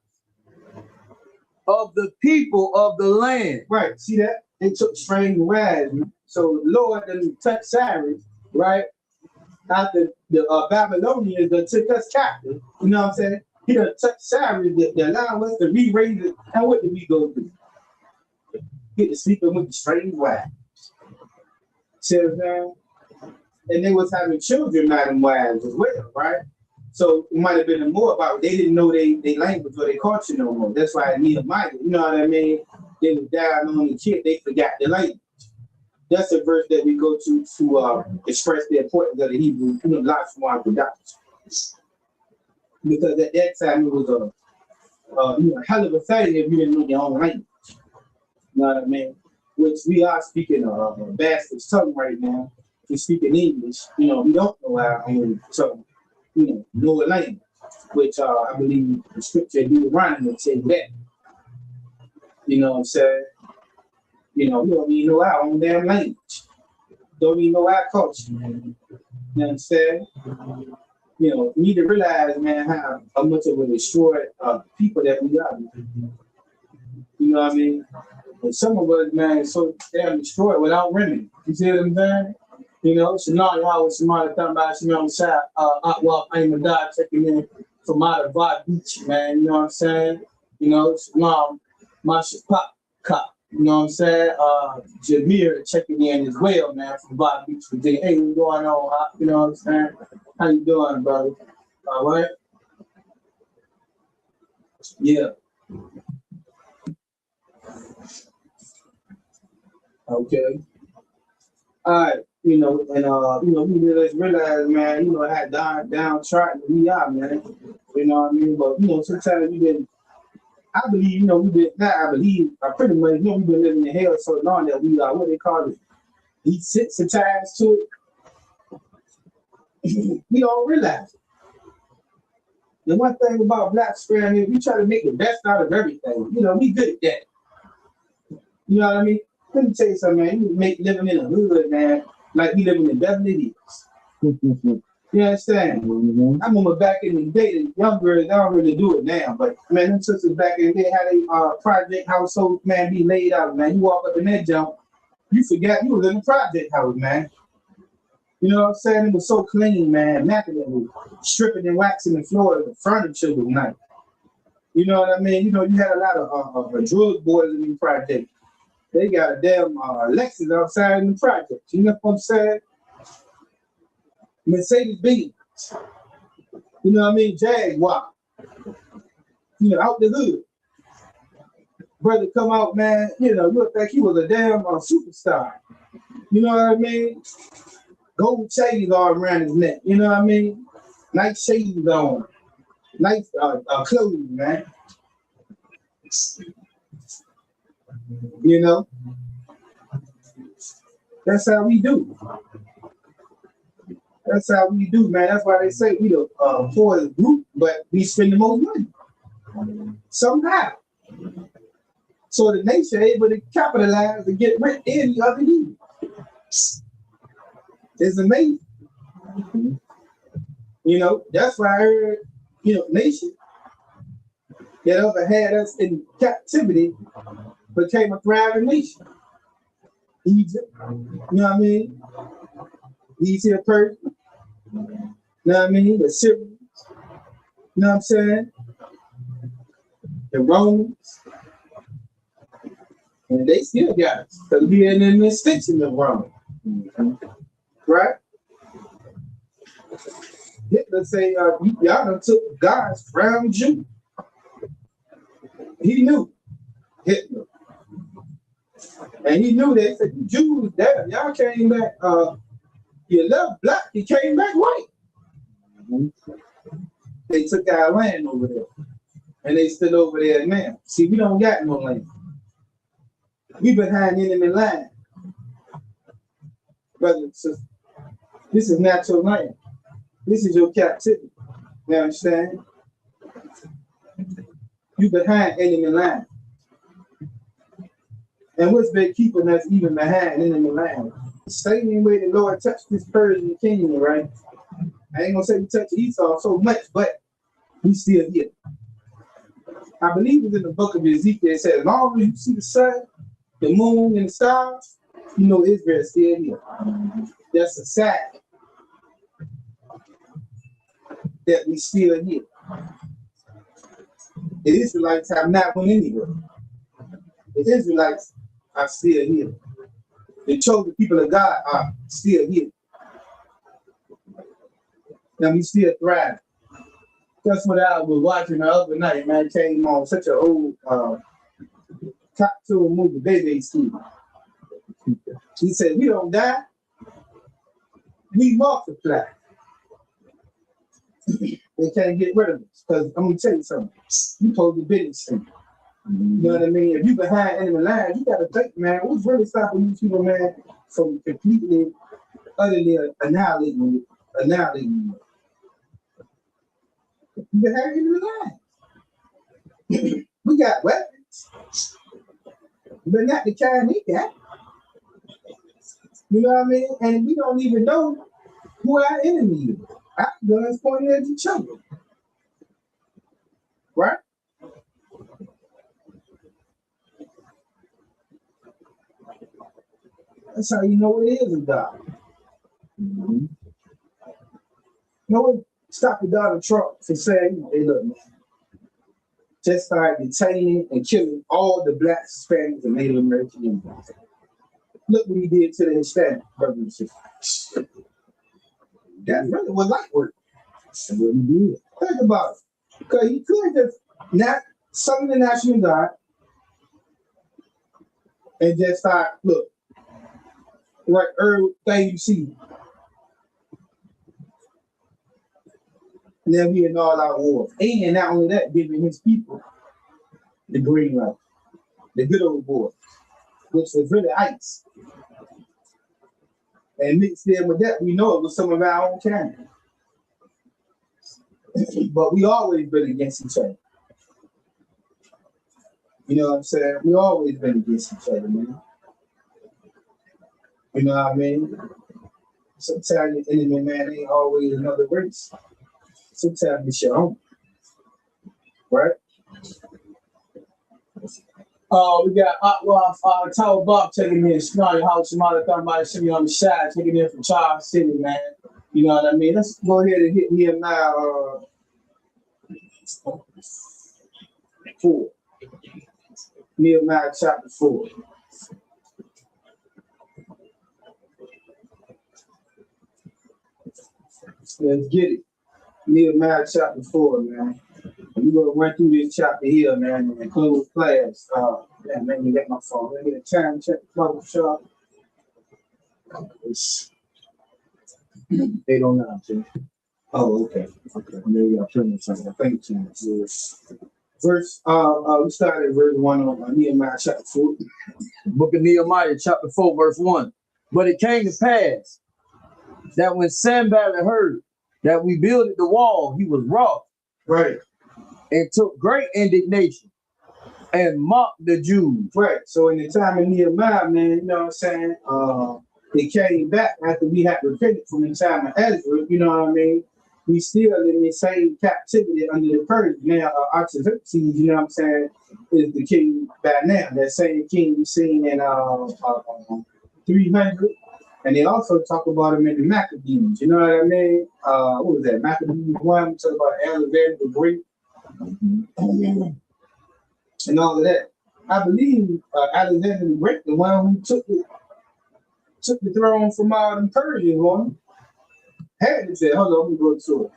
B: of the people of the land.
A: Right. See that? They took strange wives. So the Lord done touched Cyrus, right? After the Babylonians that took us captive, you know what I'm saying? He done touched Cyrus to allow us to re-raise it. And what did we go do? Get to sleeping with the strange wives. See what I'm saying? And they was having children, Madam wives as well, right? So it might have been more about they didn't know their language or their culture no more. That's why Nehemiah, you know what I mean? They was down on the kid, they forgot the language. That's a verse that we go to express the importance of the Hebrew, you know, lots of Orthodox. Because at that time it was a hell of a thing if you didn't know your own language. You know what I mean? Which we are speaking bastard's tongue right now. We speak in English, you know, we don't know our own tongue, you know a language, which I believe the scripture Deuteronomy will tell you that. You know what I'm saying? You know, we don't even know our own damn language. Don't even know our culture. You know what I'm saying? You know, we need to realize, man, how much of a destroyed people that we are. You know what I mean? And some of us, man, so damn destroyed without remedy. You see what I'm saying? You know, so now I was somebody talking about some on the side, I'm a dog checking in from out of Bar Beach, man. You know what I'm saying? You know, so my ISUPK. You know what I'm saying? Jameer checking in as well, man, from Bar Beach. Hey, what's going on? You know what I'm saying? How you doing, brother? All right? Yeah. Okay. All right. You know, and we realize, man, you know, I had downtrodden we are, man. You know what I mean? But you know, sometimes I believe, you know, I pretty much, you know, we've been living in hell so long that we are, what they call it, desensitized to it. We don't realize it. The one thing about Black Square is we try to make the best out of everything. You know, we good at that. You know what I mean? Let me tell you something, man. You make living in the hood, man, like we living in Beverly Hills. You understand? I remember back in the day, the young girls, they don't really do it now, but man, them sisters back in the day had a project household, man, be laid out, man. You walk up in that jump, you forgot you was in a project house, man. You know what I'm saying? It was so clean, man, immaculate, stripping and waxing the floor, the furniture was nice. You know what I mean? You know, you had a lot of drug boys in the project. They got a damn Lexus outside in the project. You know what I'm saying? Mercedes-Benz. You know what I mean? Jaguar. You know, out the hood. Brother come out, man, you know, look like he was a damn superstar. You know what I mean? Gold chains all around his neck. You know what I mean? Nice shades on. Nice clothes, man. You know? That's how we do. That's how we do, man. That's why they say we the poorest group, but we spend the most money. somehow. So the nation able to capitalize and get rid of any other need. It's amazing. You know, that's why I heard, you know, nation that ever had us in captivity became a thriving nation. Egypt, you know what I mean? Egypt, Persia, you know what I mean? The Syrians, you know what I'm saying? The Romans, and they still got us because we are an extension of Rome, right? Hitler say, y'all done took God's crown Jew. He knew, Hitler. And he knew that the Jews there, y'all came back, you left black, you came back white. They took our land over there. And they still over there now. See, we don't got no land. We behind enemy line. Brothers and sisters, this is not your land. This is your captivity. You understand? You behind enemy line. And what's been keeping us even behind enemy line? The same way the Lord touched this Persian king, right? I ain't gonna say we touched Esau so much, but he's still here. I believe it's in the book of Ezekiel. It says, as long as you see the sun, the moon, and the stars, you know Israel's still here. That's a sign that we still here. The Israelites have not went anywhere. The Israelites are still here. The chosen people of God are still here. And we still thrive. That's what I was watching the other night, man. It came on such an old cartoon movie, Baby Steve. He said, we don't die, we multiply. They can't get rid of us. Because I'm going to tell you something. You told the business thing. You know what I mean? If you behind enemy line, you got to think, man, what's really stopping you people, man, from completely, utterly annihilating you? You behind enemy line. We got weapons, but not the kind they got. You know what I mean? And we don't even know who our enemy is. Our guns pointing at each other. Right? That's how you know it is a God. You know what stopped Donald Trump from saying, hey, look, man, just started detaining and killing all the Black, Hispanics, and Native American Indians. Look what he did to the Hispanic brothers and sisters. That really was light work. That's what he did. Think about it. Because he could have not summon the national guard and just start, look, like everything you see. And then we in all our wars. And not only that, giving his people the green light, the good old boy, which was really ice. And mixed in with that, we know it was some of our own kind. But we always been against each other. You know what I'm saying? We always been against each other, man. You know what I mean? Sometimes the enemy, man, ain't always another race. Sometimes it's your own. Right? We got Tower Bob taking in Snarly House, somebody thought about sitting on the side, taking in from Charles City, man. You know what I mean? Let's go ahead and hit Nehemiah 4. Nehemiah chapter 4. Let's get it. Nehemiah chapter 4, man. We're going to run through this chapter here, man, and close class. Man, let me get my phone. Let me get a time check. Close shop. It's 8:09, too. Oh, okay. Okay. Maybe I'll turn this on. Thank you. Verse, we started at verse 1 on Nehemiah chapter 4.
B: Book of Nehemiah, chapter 4, verse 1. But it came to pass that when Sanballat heard that we builded the wall, he was wroth.
A: Right.
B: and took great indignation and mocked the Jews.
A: Right. So in the time of Nehemiah, man, you know what I'm saying? They came back after we had repented from the time of Ezra, you know what I mean? We still in the same captivity under the Persians. Now, Artaxerxes, you know what I'm saying, is the king by now. That same king we seen in 300. And they also talk about him in the Maccabees, you know what I mean? What was that? Maccabees 1, we talk about Alexander the Great. And all of that. I believe Alexander the Great, the one who took the throne from the Persians, one had it said, hold on, let me go to it.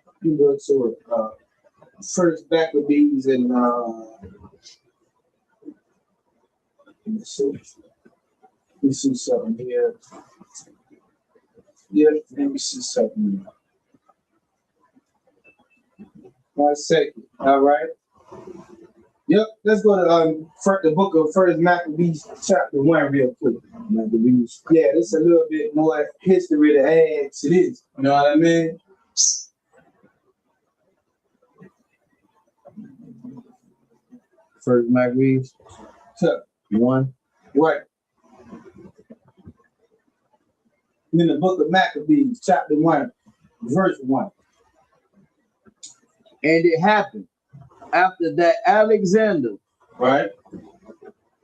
A: Let me go to it. First Maccabees and let me see something here. Yeah, let me see something here. 1 second. All right. Yep, let's go to the book of First Maccabees, chapter 1, real quick. Maccabees. Yeah, this is a little bit more history to add to this. You know what I mean?
B: First Maccabees,
A: Chapter
B: 1.
A: Right. In the book of Maccabees, chapter 1, verse 1.
B: And it happened after that Alexander,
A: right,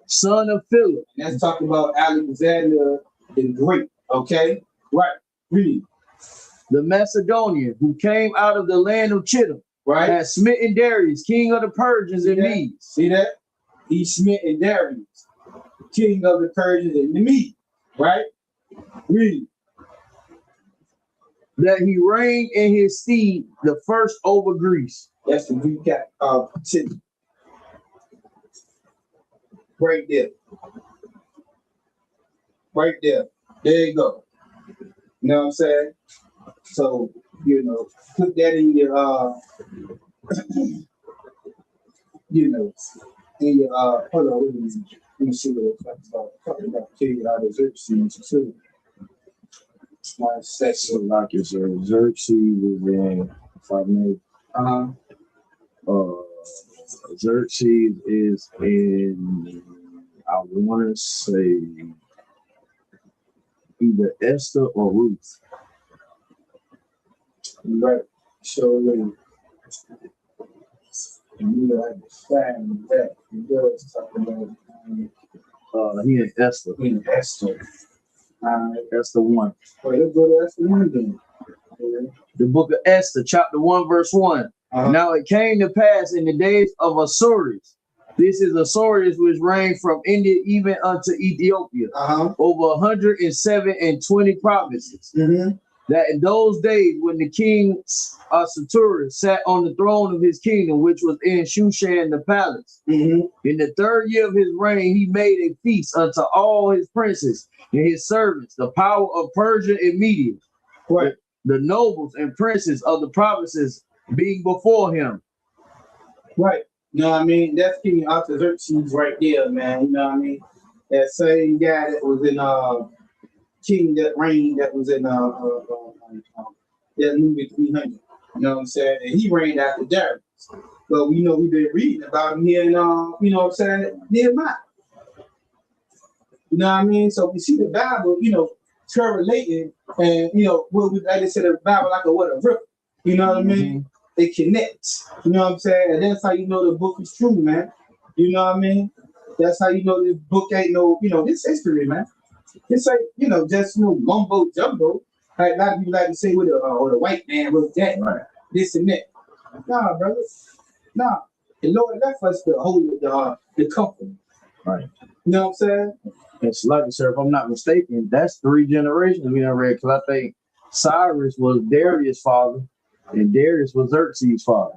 B: son of Philip.
A: And that's talking about Alexander the Great. Okay, right. Read.
B: The Macedonian who came out of the land of Chittim,
A: right,
B: had smitten Darius, king of the Persians and Medes.
A: See that? He smitten Darius, king of the Persians and the Medes. Right. Read.
B: That he reigned in his stead the first over Greece.
A: That's the recap of Chittim. Right there. Right there. There you go. You know what I'm saying? So, you know, put that in your you know, in your hold on, let me see what it's talking about King Artaxerxes too. One section
B: like it's Xerxes was in, if I may. Xerxes is in, I want to say, either Esther or Ruth.
A: Right. So you understand that he was talking about
B: he in Esther.
A: in Esther.
B: Esther 1.
A: Well, let's go to Esther 1 then.
B: The book of Esther, chapter 1, verse 1. Now it came to pass in the days of Asuris. This is Asuris, which reigned from India even unto Ethiopia, over 127 provinces. That in those days, when the king Asuris sat on the throne of his kingdom, which was in Shushan the palace, in the 3rd year of his reign, he made a feast unto all his princes and his servants, the power of Persia and Media, right, the nobles and princes of the provinces being before him.
A: Right. You know what I mean? That's King Artaxerxes right there, man. You know what I mean? That same guy that was in King that reigned, that was in that movie 300. You know what I'm saying? And he reigned after Darius. But we know we've been reading about him here in you know what I'm saying, Nehemiah. You know what I mean? So we see the Bible, you know, correlating, and you know, what we like to say the Bible like a river. You know what I mean? It connects. You know what I'm saying? And that's how you know the book is true, man. You know what I mean? That's how you know this book ain't no, you know, this history, man. This ain't, you know, just no mumbo jumbo. Like a lot of people like to say with the white man was that, right, this and that. Nah, brother. Nah. The Lord left us to hold the company.
B: Right.
A: You know what I'm saying?
B: It's like, sir, if I'm not mistaken, that's 3 generations we done read, because I think Cyrus was Darius' father, and Darius was Xerxes' father.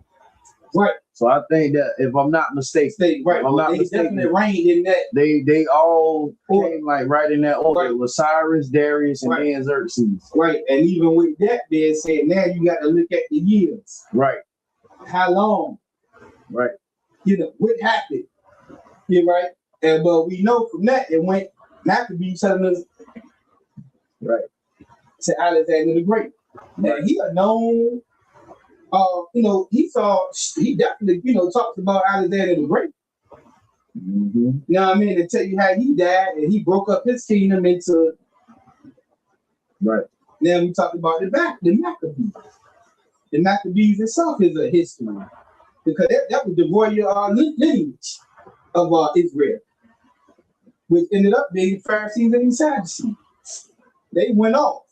A: Right.
B: So I think that if I'm not mistaken,
A: right,
B: if I'm not mistaken,
A: definitely reigned in that.
B: They all came like right in that order.
A: Right.
B: It was Cyrus, Darius, and then Xerxes.
A: Right. And even with that being said, now you got to look at the years.
B: Right.
A: How long?
B: Right.
A: You know, what happened? You're right. And but we know from that it went Maccabees telling us, right, to Alexander the Great. Now he a known he definitely, talks about Alexander the Great.
B: Mm-hmm.
A: You know what I mean? To tell you how he died and he broke up his kingdom into.
B: Right.
A: Then we talked about the Maccabees. The Maccabees itself is a history because that was the royal lineage of Israel, which ended up being the Pharisees and the Sadducees. They went off.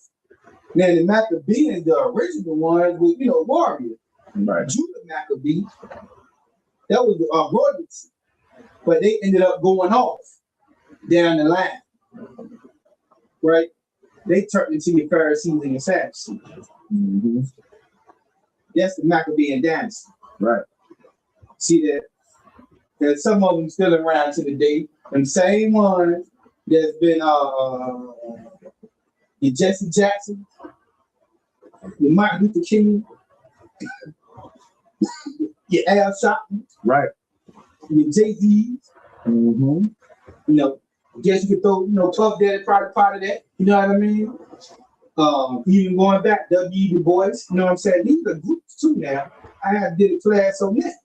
A: Now the Maccabees, the original ones, was warriors.
B: Right.
A: Judah Maccabees, that was royalty, but they ended up going off down the line. Right? They turned into the Pharisees and the Sadducees.
B: Mm-hmm.
A: That's the Maccabean dynasty.
B: Right.
A: See that? There's some of them still around to the day. And same ones that's been your Jesse Jackson, your Martin Luther King, your Al Sharpton,
B: right,
A: your Jay-Z.
B: Mm-hmm.
A: Guess you could throw, Puff Daddy part of that. You know what I mean? Even going back, W. Du Bois. You know what I'm saying? These are groups too now. I had did a class on that.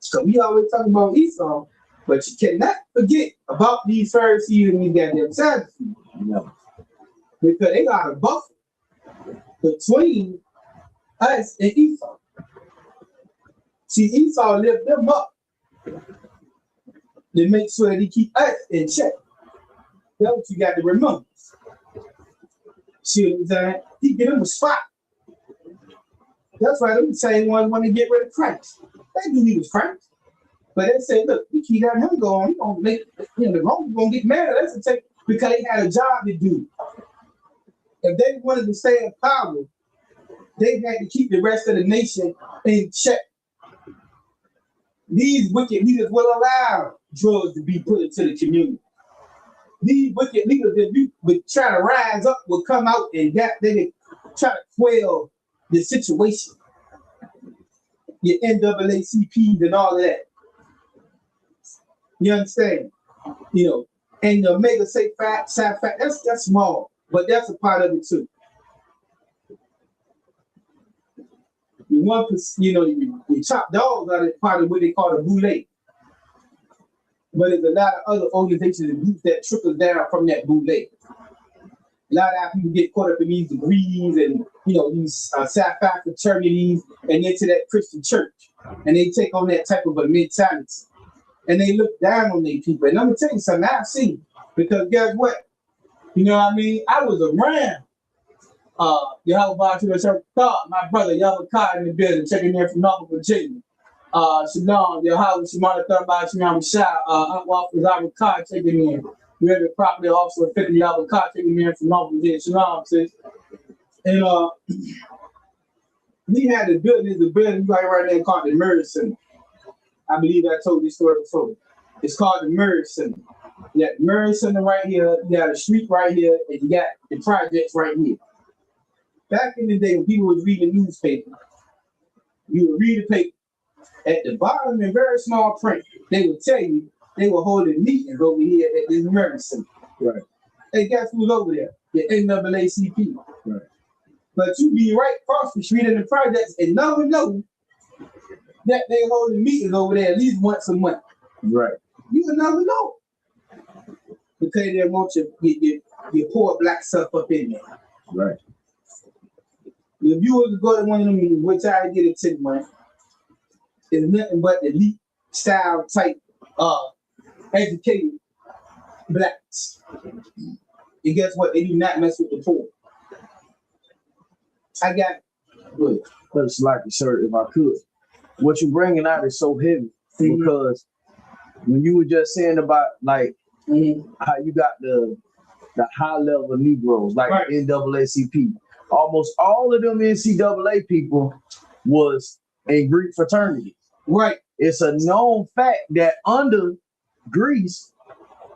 A: So we always talk about Esau, but you cannot forget about these Pharisees and these goddamn Sadducees. Because they got a buffer between us and Esau. See, Esau lift them up to make sure that he keep us in check. That's what you got to remember. See what I'm saying? He get them a spot. That's why them same ones want to get rid of Christ. They knew he was Christ. But they say, look, we keep letting him go on. He's gonna make, the Romans gonna get mad at us and take, because they had a job to do. If they wanted to stay in power, they had to keep the rest of the nation in check. These wicked leaders will allow drugs to be put into the community. These wicked leaders that would try to rise up will come out and they try to quell the situation. Your NAACPs and all of that. You understand? And the Omega say fact, that's small, but that's a part of it too. You chop dogs out of part of what they call the boule. But there's a lot of other organizations and groups that trickle down from that boule. A lot of people get caught up in these degrees and these sci-fi fraternities and into that Christian church, and they take on that type of a mentality, and they look down on their people. And I'm gonna tell you something I've seen, because guess what? You know what I mean? I was around. My brother Yahweh in the building, checking in from Norfolk, Virginia. Shalom, Yahweh Shemana Thurba Shemana Shah, Uncle Yahweh checking in. We have the property officer 50 Yahweh checking in from Norfolk, Virginia. Shalom, sis. And we had the building right there called the Murray Center. I believe I told this story before. It's called the Murray Center. You got the Murray Center right here, you got a street right here, and you got the projects right here. Back in the day when people was reading the newspaper, you would read the paper. At the bottom in very small print, they would tell you they were holding meetings over here at this Murray Center.
B: Right.
A: Hey, guess who's over there? The NAACP.
B: Right.
A: But you be right across the street in the projects and never know that they holding meetings over there at least once a month.
B: Right.
A: You will never know. Because they want your poor black stuff up in there.
B: Right.
A: If you were to go to one of them meetings, which I did it to one, it's nothing but elite style type educated blacks. And guess what? They do not mess with the poor. I got good.
B: Let's like it, sir, if I could. What you're bringing out is so heavy because when you were just saying about how you got the high level Negroes, like right. NAACP, almost all of them NCAA people was in Greek fraternity.
A: Right.
B: It's a known fact that under Greece,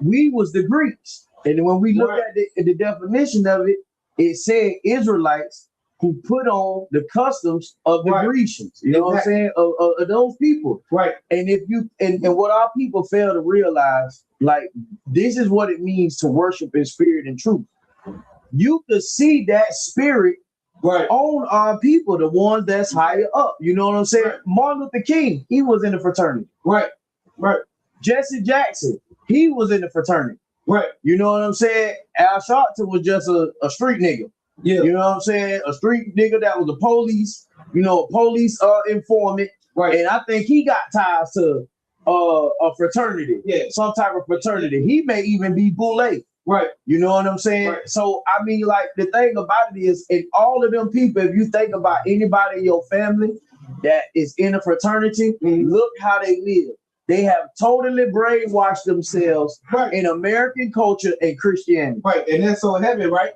B: we was the Greeks. And when we look at the definition of it, it said Israelites who put on the customs of the Grecians. You know what I'm saying? Of those people.
A: Right.
B: And if you and what our people fail to realize, this is what it means to worship in spirit and truth. You could see that spirit on our people, the ones that's higher up. You know what I'm saying? Martin Luther King, he was in the fraternity.
A: Right.
B: Jesse Jackson, he was in the fraternity.
A: Right.
B: You know what I'm saying? Al Sharpton was just a street nigga.
A: Yeah.
B: You know what I'm saying? A street nigga that was a police, police informant.
A: Right.
B: And I think he got ties to a fraternity.
A: Yeah.
B: Some type of fraternity. He may even be Boule.
A: Right.
B: You know what I'm saying?
A: Right.
B: So, I mean, like, the thing about it is, in all of them people, if you think about anybody in your family that is in a fraternity, look how they live. They have totally brainwashed themselves in American culture and Christianity.
A: Right, and that's so heavy, right?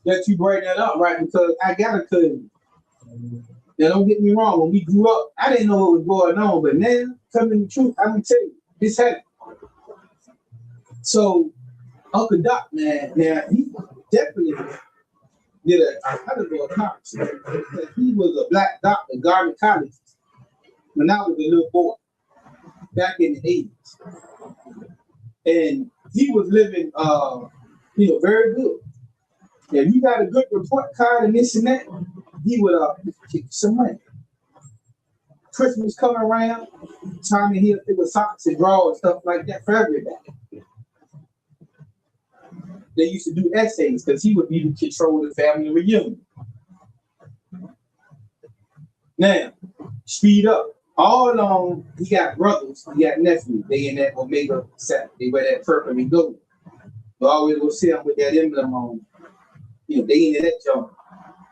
A: That you bring that up, right? Because I got a cousin. Now, don't get me wrong. When we grew up, I didn't know what was going on, but now, coming to the truth, I'm gonna tell you, it's heavy. So, Uncle Doc, man, now he definitely did a conference. He was a black doctor at Garvin College when I was a little boy. Back in the 80s. And he was living very good. If you got a good report card and this and that, he would kick some money. Christmas coming around, time to hear it was socks and draw and stuff like that for everybody. They used to do essays because he would be in control of the family reunion. Now, speed up. All along, he got brothers, he got nephews. They in that Omega set. They wear that purple and gold. You always go see them with that emblem on. They in that jump.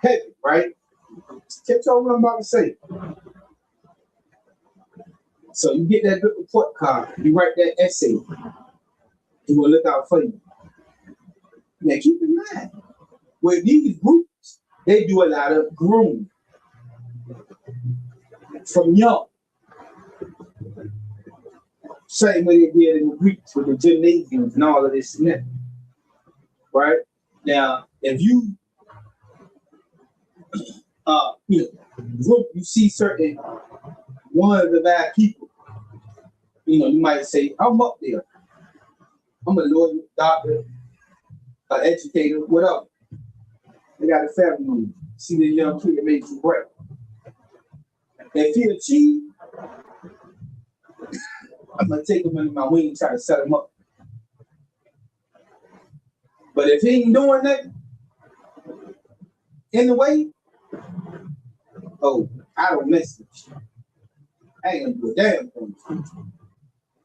A: Heavy, right? Catch on what I'm about to say. So you get that good report card. You write that essay. He will look out for you. Now keep in mind, with these groups, they do a lot of grooming. From young. Same way they did in the Greeks with the gymnasiums and all of this and that. Right? Now, if you see certain one of the bad people, you might say, I'm up there. I'm a lawyer, doctor, an educator, whatever. They got a family. See the young kid that makes you break. If he achieve, I'm gonna take him under my wing and try to set him up. But if he ain't doing that in the way, I don't mess with you. I ain't gonna do a damn thing.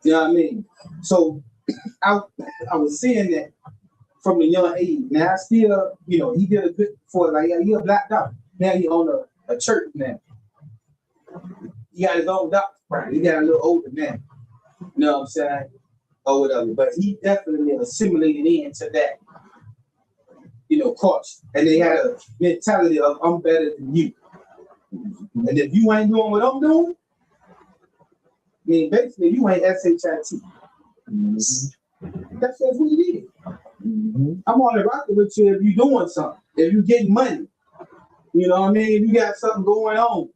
A: You know what I mean? So I was seeing that from a young age. Now I still, he did a good for like he a black doctor. Now he own a church now. He got his own doctor practice. He got a little older man. You know what I'm saying? Or whatever. But he definitely assimilated into that, culture. And they had a mentality of I'm better than you. And if you ain't doing what I'm doing, I mean basically you ain't SHIT. That's just what it is. I'm on the rocket with you if you're doing something, if you're getting money. You know what I mean? If you got something going on.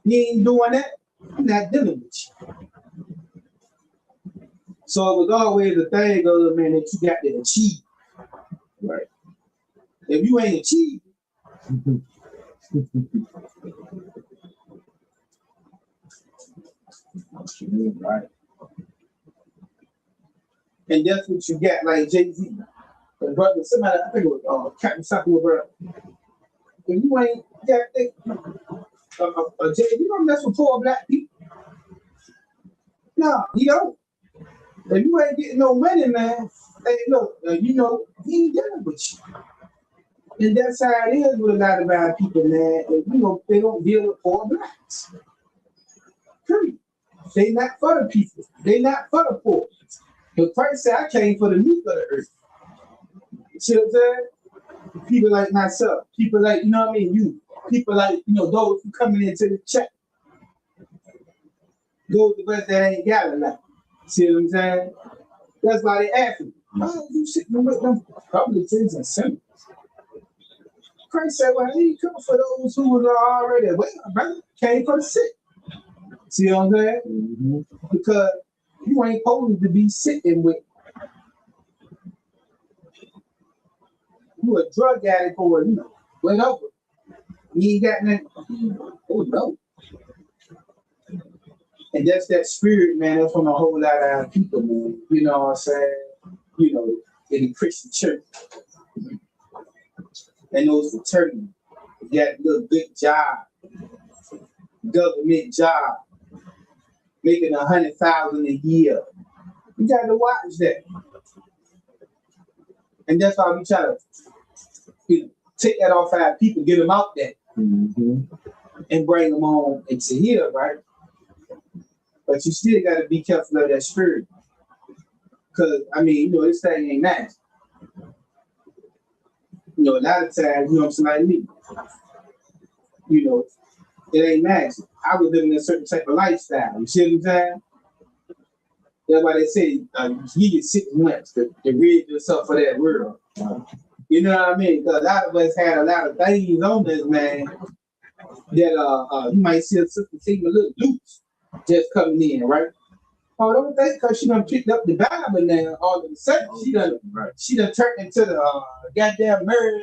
A: You ain't doing that, I'm not dealing with you. So it was always a thing, man, that you got to achieve. Right. If you ain't achieved, right. And that's what you got, like Jay-Z. Brother, somebody, I think it was Captain Sacco, brother. If you ain't got you don't mess with poor black people. No, you don't. If you ain't getting no money, man, hey, look, he ain't dealing with you. And that's how it is with a lot of our people, man. And, they don't deal with poor blacks. Period. They not for the people. They not for the poor. But Christ said, I came for the meek of the earth. You see what I'm saying? People like myself. People like, you. People like, those who coming into the chat. Those of us that ain't got a lot. See what I'm saying? That's why they ask me, why are you sitting with them publicans and sinners? Christ said, well, he come for those who were already well, brother. Came for the sick. See what I'm saying? Mm-hmm. Because you ain't supposed to be sitting with you a drug addict or went over. He ain't got nothing. Oh no. And that's that spirit, man. That's from a whole lot of our people, man. You know what I'm saying? You know, in the Christian church. And those fraternities. Got a little big job, government job, making 100,000 a year. You got to watch that. And that's why we try to, take that off our people, get them out there, and bring them on into here, right? But you still got to be careful of that spirit. Because, this thing ain't nice. A lot of times, somebody me. It ain't magic. I was living a certain type of lifestyle. You see what I'm saying? That's why they say you get 6 months to rid yourself of that world. You know what I mean? Because a lot of us had a lot of things on this, man, that you might see a sister seem a little loose just coming in, right? Oh, don't think because she done picked up the Bible now, all of a sudden she done turned into the goddamn Mary,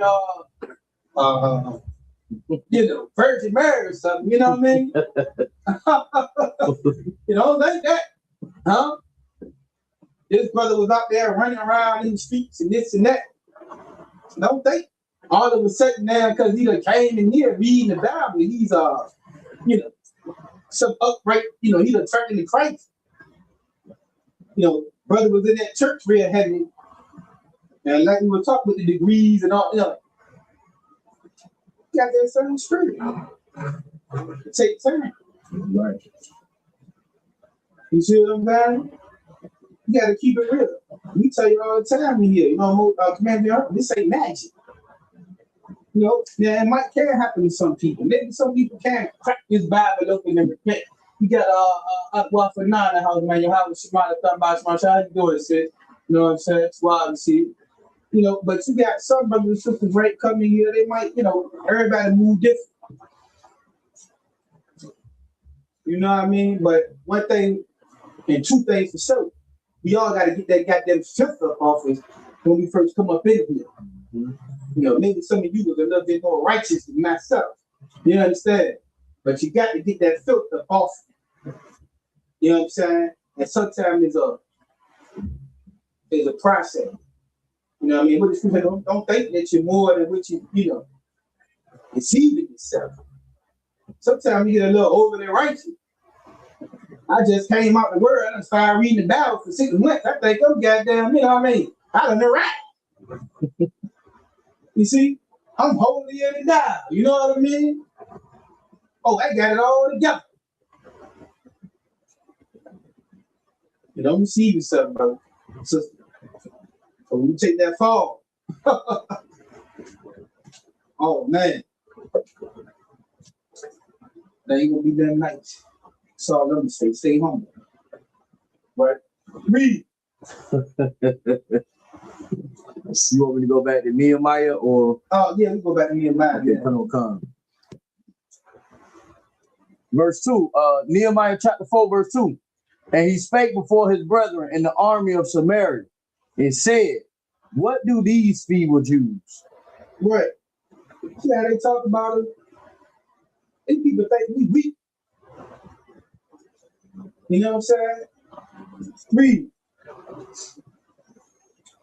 A: Virgin Mary or something, you know what I mean? Don't think that, huh? This brother was out there running around in the streets and this and that. Don't think all of a sudden now, because he done came in here reading the Bible, he's some upright, he done turned into Christ. Brother was in that church real heavy. And like we were talking with the degrees and all, got that certain spirit. It takes time. Right. You see what I'm saying? You got to keep it real. We tell you all the time in here, Command the Army, this ain't magic. It might can happen to some people. Maybe some people can't crack this Bible open and repent. You got well for 9 in the house, man. Your house is smart, thought about smart. How you doing, sis? You know what I'm saying? It's wild to see. But you got some brothers and sisters right coming here. They might, everybody move different. You know what I mean? But one thing and two things for sure. We all got to get that goddamn filter off us when we first come up in here. Maybe some of you was a little bit more righteous than myself. You understand? But you got to get that filter off. You know what I'm saying? And sometimes it's a process. You know what I mean? What is don't think that you're more than what you deceiving yourself. Sometimes you get a little overly righteous. I just came out the world and started reading the Bible for 6 months. I think I'm goddamn, I don't know right. You see? I'm holier than thou. You know what I mean? Oh, I got it all together. Don't deceive yourself, bro. Sister. So when you take that fall, oh man, that ain't gonna be that nice. So let me stay home. Right? Read.
B: You want me to go back to Nehemiah or?
A: Oh yeah, we go back to Nehemiah. Yeah.
B: Come. Verse 2, Nehemiah chapter 4, verse 2. And he spake before his brethren in the army of Samaria and said, what do these feeble Jews?
A: Right. See how they talk about it? These people think we weak. You know what I'm saying? Read.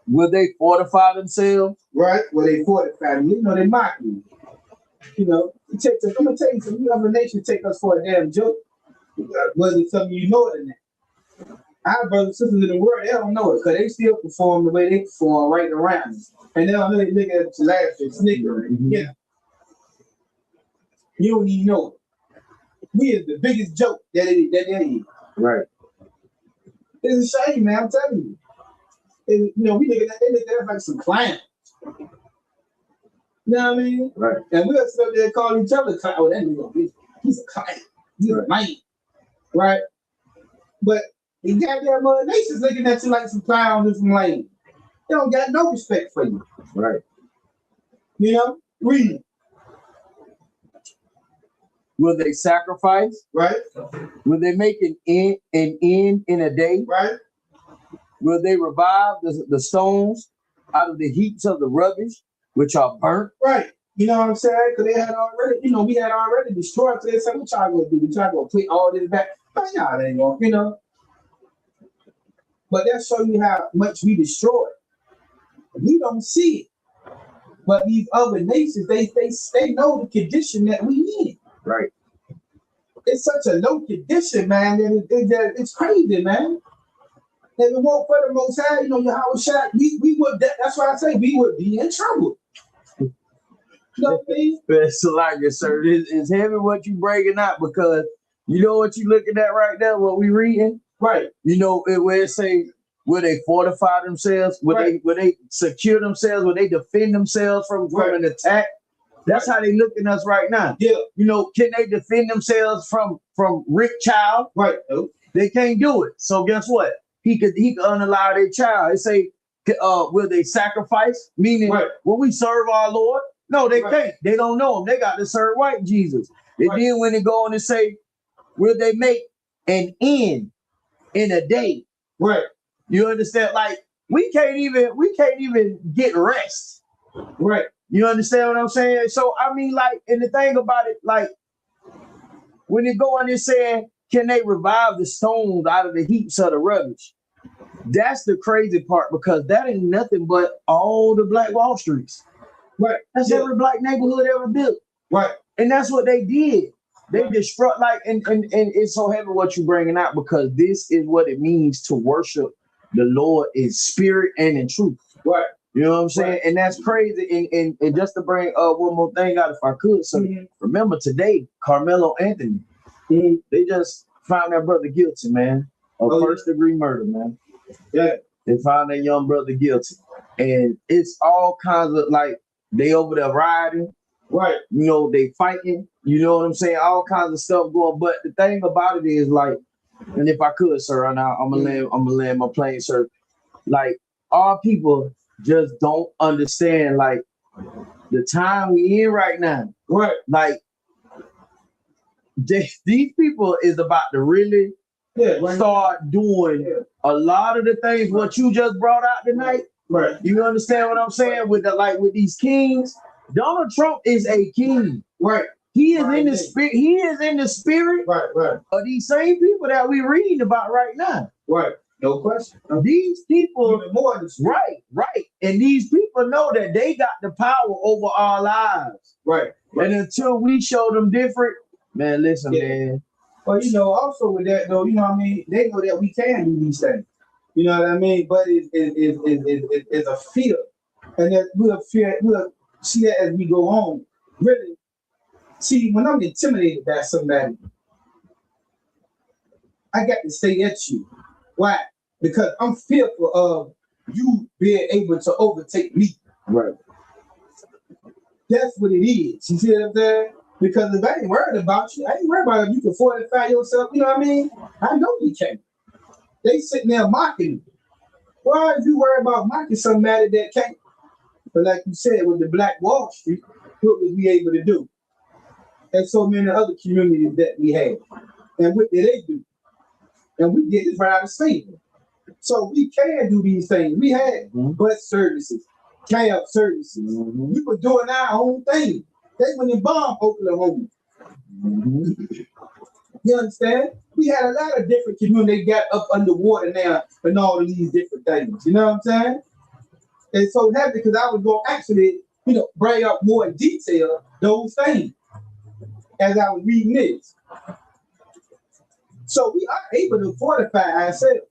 B: Will they fortify themselves?
A: Right. Will they fortify them? They mock you. I'm gonna tell you something. Other nations take us for a damn joke. Wasn't something you know than that. Our brothers and sisters in the world, they don't know it because they still perform the way they perform right around us. And they don't really look at you laugh and snicker. Yeah. You don't even know it. We is the biggest joke that there is.
B: Right.
A: It's a shame, man. I'm telling you. And, we look at that, they look at us like some clowns. You know what I mean?
B: Right.
A: And we'll sit up there and call each other clown. Oh, that nigga, he's a clown. He's a man. Right? But the goddamn other nations looking at you like some clowns and some lame. They don't got no respect for you.
B: Right.
A: Read.
B: Will they sacrifice?
A: Right.
B: Will they make an end in a day?
A: Right.
B: Will they revive the stones out of the heaps of the rubbish which are burnt?
A: Right. You know what I'm saying? Because they had already, we had already destroyed. So they said, what y'all gonna do? We try to put all this back. Man, y'all ain't gonna, But that show you how much we destroyed. We don't see it. But these other nations, they know the condition that we in.
B: Right.
A: It's such a low condition, man, and it's crazy, man. If it weren't for the Most High, Yahweh Shai, we would. That's why I say we would be in trouble. You know what I mean?
B: It's like it, sir. It's heavy what you breaking out because you know what you looking at right now. What we reading,
A: right?
B: Where it say will they fortify themselves? Will they secure themselves? Will they defend themselves from an attack? That's how they look at us right now.
A: Yeah.
B: Can they defend themselves from Rick Child?
A: Right.
B: They can't do it. So guess what? He could unallow their child. They say, will they sacrifice? Meaning, will we serve our Lord? No, they can't. They don't know him. They got to serve white Jesus. And then when they go on and say, will they make an end in a day?
A: Right.
B: You understand? Like we can't even get rest.
A: Right.
B: You understand what I'm saying? So I mean, like, and the thing about it, like, when they go on and saying, can they revive the stones out of the heaps of the rubbish? That's the crazy part because that ain't nothing but all the Black Wall Streets.
A: Right.
B: That's every black neighborhood ever built.
A: Right.
B: And that's what they did. They destroyed, like, and it's so heavy what you're bringing out because this is what it means to worship the Lord in spirit and in truth.
A: Right.
B: You know what I'm saying? Right. And that's crazy. And just to bring one more thing out, if I could. So remember today, Carmelo Anthony, they just found that brother guilty, man, of first-degree murder, man.
A: Yeah.
B: They found that young brother guilty. And it's all kinds of, like, they over there rioting.
A: Right.
B: They fighting. You know what I'm saying? All kinds of stuff going. But the thing about it is, like, and if I could, sir, I'm gonna land my plane, sir. Like, our people just don't understand, like, the time we in right now.
A: Right.
B: Like, these people is about to really start doing a lot of the things what you just brought out tonight.
A: Right.
B: You understand what I'm saying? With these kings, Donald Trump is a king.
A: Right.
B: He is in the spirit. He is in the spirit of these same people that we reading about right now.
A: Right. No question.
B: These people,
A: even more
B: right. And these people know that they got the power over our lives.
A: Right.
B: And until we show them different, man, listen, man.
A: But also with that though, what I mean, they know that we can do these things. You know what I mean? But it's a fear. And that we'll see that as we go on. Really. See, when I'm intimidated by somebody, I got to stay at you. Why? Because I'm fearful of you being able to overtake me.
B: Right.
A: That's what it is. You see what I'm saying? Because if I ain't worried about you, I ain't worried about if you can fortify yourself. You know what I mean? I know you can. They sitting there mocking you. Why are you worried about mocking somebody that can't? But like you said, with the Black Wall Street, what was we able to do? And so many other communities that we have. And what did they do? And we get this right out of state. So we can do these things. We had bus services, cab services. We were doing our own thing. They went and bombed Oklahoma. You understand? We had a lot of different communities got up underwater now and all of these different things. You know what I'm saying? And so that's because I was going to actually, bring up more in detail those things as I was reading this. So we are able to fortify ourselves.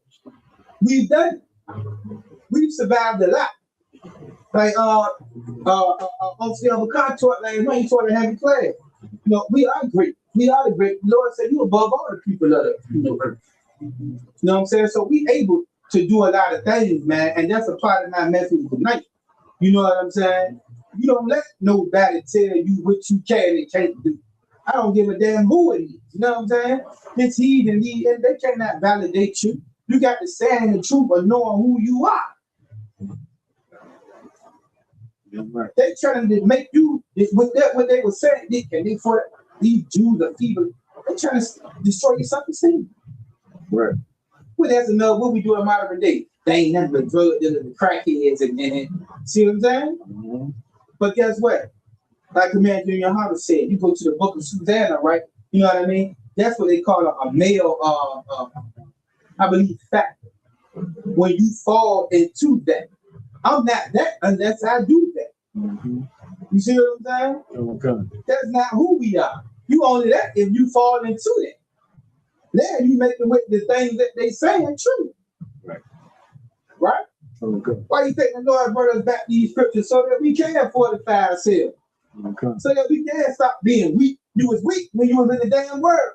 A: We've done it. We've survived a lot. Like on the contour lane, when you taught a heavy class. We are great. We are the great. The Lord said you above all the people of the earth. You know what I'm saying? So we able to do a lot of things, man, and that's a part of my message tonight. You know what I'm saying? You don't let nobody tell you what you can and can't do. I don't give a damn who it is. You know what I'm saying? It's he and they cannot validate you. You got to stand in the truth of knowing who you are. Right. They trying to make you with that what they were saying. They for these Jews or people, they trying to destroy your self-esteem.
B: Right.
A: Well, that's another what we do in modern day. They ain't nothing but drug dealers and crackheads and see what I'm saying? But guess what? Like Commander Junior Hunter said, you go to the book of Susanna, right? You know what I mean? That's what they call a male, I believe, factor. When you fall into that, I'm not that unless I do that.
B: Mm-hmm.
A: You see what I'm saying?
B: Okay.
A: That's not who we are. You only that if you fall into that. Now you make the things that they say are true.
B: Right.
A: Right?
B: Okay.
A: Why you think the Lord brought us back these scriptures so that we can fortify ourselves?
B: Okay.
A: So that we can stop being weak. You was weak when you was in the damn world.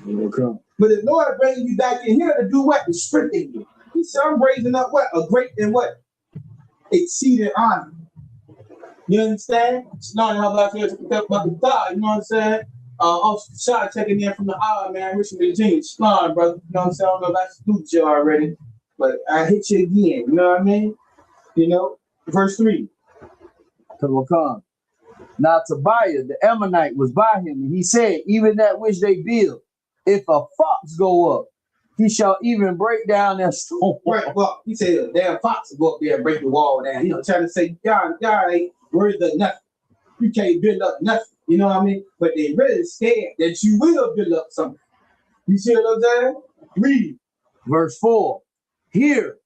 B: Okay.
A: But the Lord bringing you back in here to do what? To strengthen you. He said, I'm raising up what? A great and what? Exceeding honor. You understand? It's not how about you know what I'm saying? Officer Shot checking in from the hour, man. Richmond, Virginia. Slime, brother. You know what I'm saying? I don't know if I salute you already, but I hit you again. You know what I mean? You know, verse 3.
B: Come. Now Tobiah the Ammonite was by him, and he said, even that which they build, if a fox go up, he shall even break down their stone.
A: Right, well, he said a damn fox will go up there and break the wall down. You know, trying to say, God ain't worth of nothing. You can't build up nothing. You know what I mean? But they really scared that you will build up something. You see what I'm saying? Read.
B: Verse 4. Hear,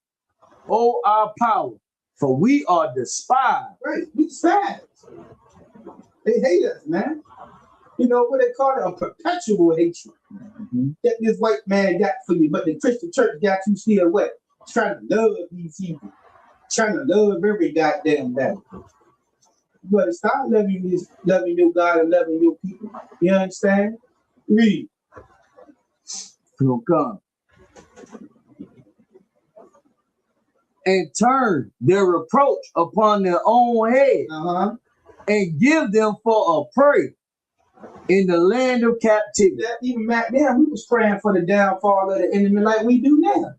B: O our power, for we are despised.
A: Right, we despised. They hate us, man. You know what they call it? A perpetual hatred. Mm-hmm. That this white man got for you, but the Christian church got you still what? Trying to love these people. Trying to love every goddamn day. But stop loving your God and loving your people. You understand? Read.
B: Come. And turn their reproach upon their own head, and give them for a prey in the land of captivity.
A: That even back then, we was praying for the downfall of the enemy like we do now.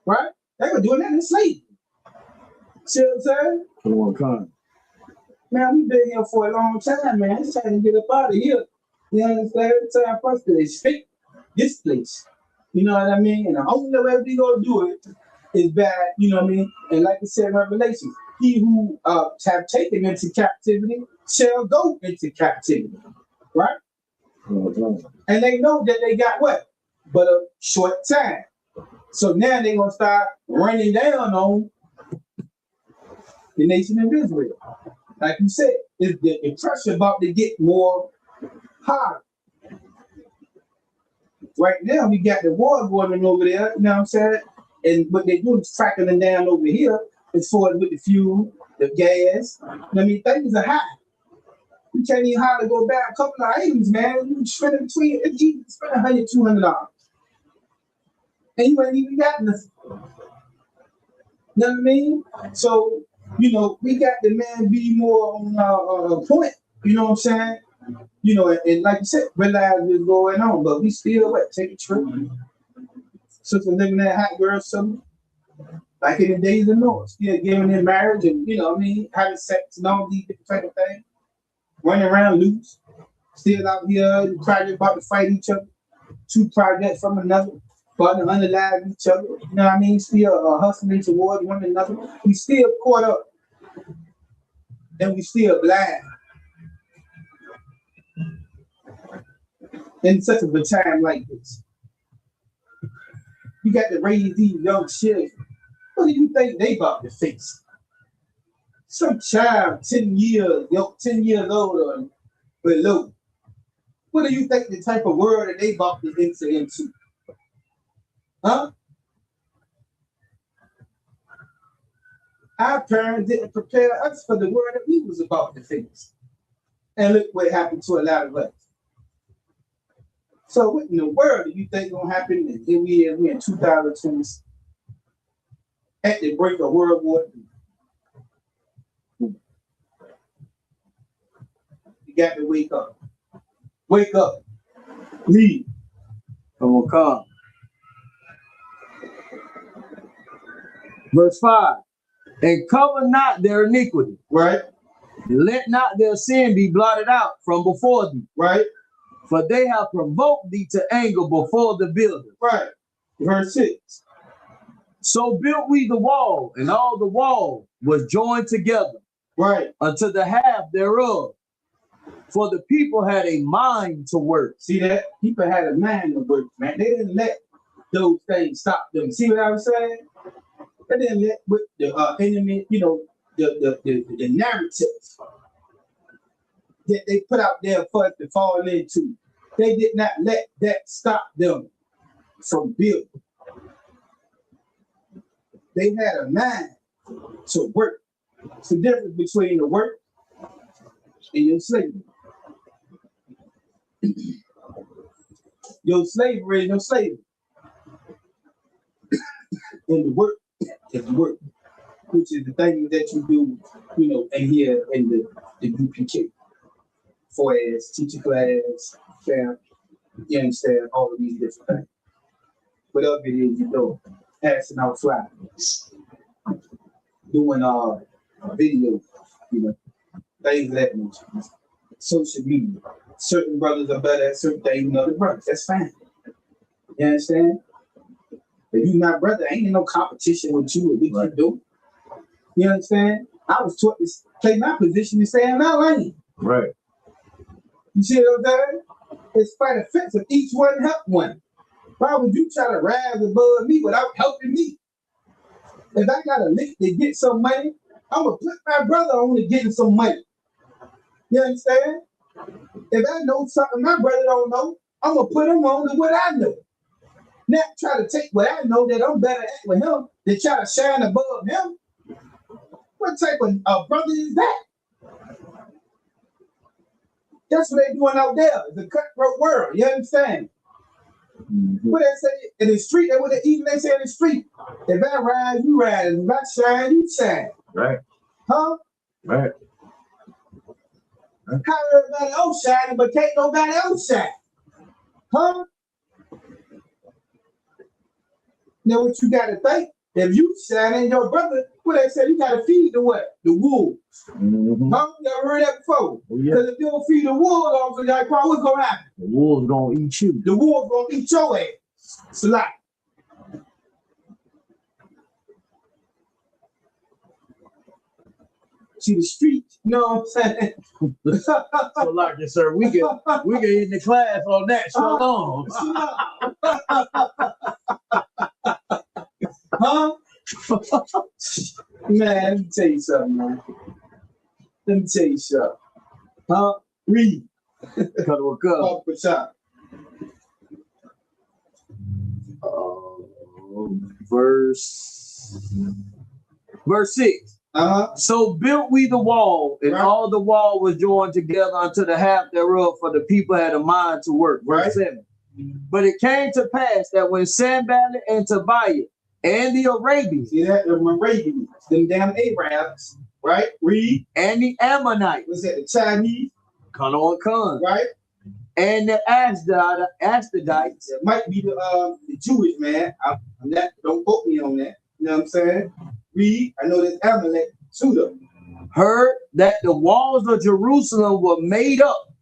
A: Right? They were doing that in slavery. See what I'm saying?
B: Come.
A: Man, we've been here for a long time, man. It's time to get up out of here. You understand? It's time for us to escape this place. You know what I mean? And the only way we're going to do it is by, you know what I mean? And like I said in Revelation, he who have taken into captivity shall go into captivity. Right? And they know that they got what? But a short time. So now they're going to start running down on the nation of Israel. Like you said, the pressure about to get more hard. Right now, we got the war going on over there, you know what I'm saying? And what they do is tracking them down over here as far as with the fuel, the gas. I mean, things are high. You can't even hardly go back a couple of items, man. You spend between, if you spend $100, $200. And you ain't even got nothing. You know what I mean? So, you know, we got the man be more on point. You know what I'm saying? You know, and like you said, realize what's going on, but we still take a trip. Sister living that hot girl summer, like in the days of Noah, still giving in marriage and, you know what I mean, having sex and all these different type of things, running around loose, still out here, project about to fight each other, two projects from another, about to unalive each other, you know what I mean, still hustling towards one another. We still caught up, and we still blind. In such a time like this, you got to raise these young children. What do you think they about to face? Some child 10 years old or below. What do you think the type of world that they about to enter into? Huh? Our parents didn't prepare us for the world that we was about to face. And look what happened to a lot of us. So what in the world do you think gonna happen? And here we are, we're in 2020, at the brink of World War III. You got to wake up. Wake up. Leave.
B: Come. Verse 5. And cover not their iniquity.
A: Right.
B: Let not their sin be blotted out from before thee.
A: Right.
B: For they have provoked thee to anger before the builders.
A: Right. Verse 6.
B: So built we the wall, and all the wall was joined together,
A: Right.
B: Unto the half thereof. For the people had a mind to work.
A: See that? People had a mind to work, man. They didn't let those things stop them. See what I was saying? They didn't let with the enemy, you know, the narratives that they put out there for us to fall into. They did not let that stop them from building. They had a mind to work. It's the difference between the work and your slavery. Your slavery is your slavery. And the work is the work, which is the thing that you do, you know, and here in the UPK. For as teacher class, staff, young staff, all of these different things. Whatever it is you do, passing out flyers, doing videos, you know, things of that nature. Social media. Certain brothers are better at certain things than other brothers. That's fine. You understand? If you my brother, ain't no competition with you or what you do. You understand? I was taught to play my position and stay in my lane.
B: Right.
A: You see what I'm saying? It's quite offensive. Each one help one. Why would you try to rise above me without helping me? If I got a link to get some money, I'm going to put my brother on to getting some money. You understand? If I know something my brother don't know, I'm going to put him on to what I know. Not try to take what I know that I'm better at with him than try to shine above him. What type of brother is that? That's what they're doing out there. It's a cutthroat world. You understand? Mm-hmm. What they say in the street, and what they say in the street. If I ride, you ride. If I shine, you shine.
B: Right.
A: Huh?
B: Right.
A: How everybody else shining, but can't nobody else shine? Huh? Now what you gotta think, if you shining your brother, what they say, you gotta feed the what? The wolves.
B: Mm-hmm.
A: Huh? You ever heard that before?
B: Because
A: if you don't feed the wolves, also, what's gonna happen?
B: The wolves gonna eat you.
A: The wolves gonna eat your ass. It's a lot. See the street, you know what I'm saying?
B: So like it, sir, we can end the class on that. So long.
A: Huh? Man, let me tell you something, man. Let me tell you something. Huh? Read.
B: Verse 6. So built we the wall, and all the wall was joined together unto the half thereof, for the people had a mind to work. Verse 7. But it came to pass that when Sanballat and Tobiah and the Arabians,
A: see that? The Arabians, them damn Arabs, right? Read.
B: And the Ammonites,
A: was that the Chinese?
B: Con.
A: Right?
B: And the Ashdodites.
A: It might be the Jewish man. I'm not, don't quote me on that. You know what I'm saying? Read. I know there's Amalek to them.
B: Heard that the walls of Jerusalem were made up,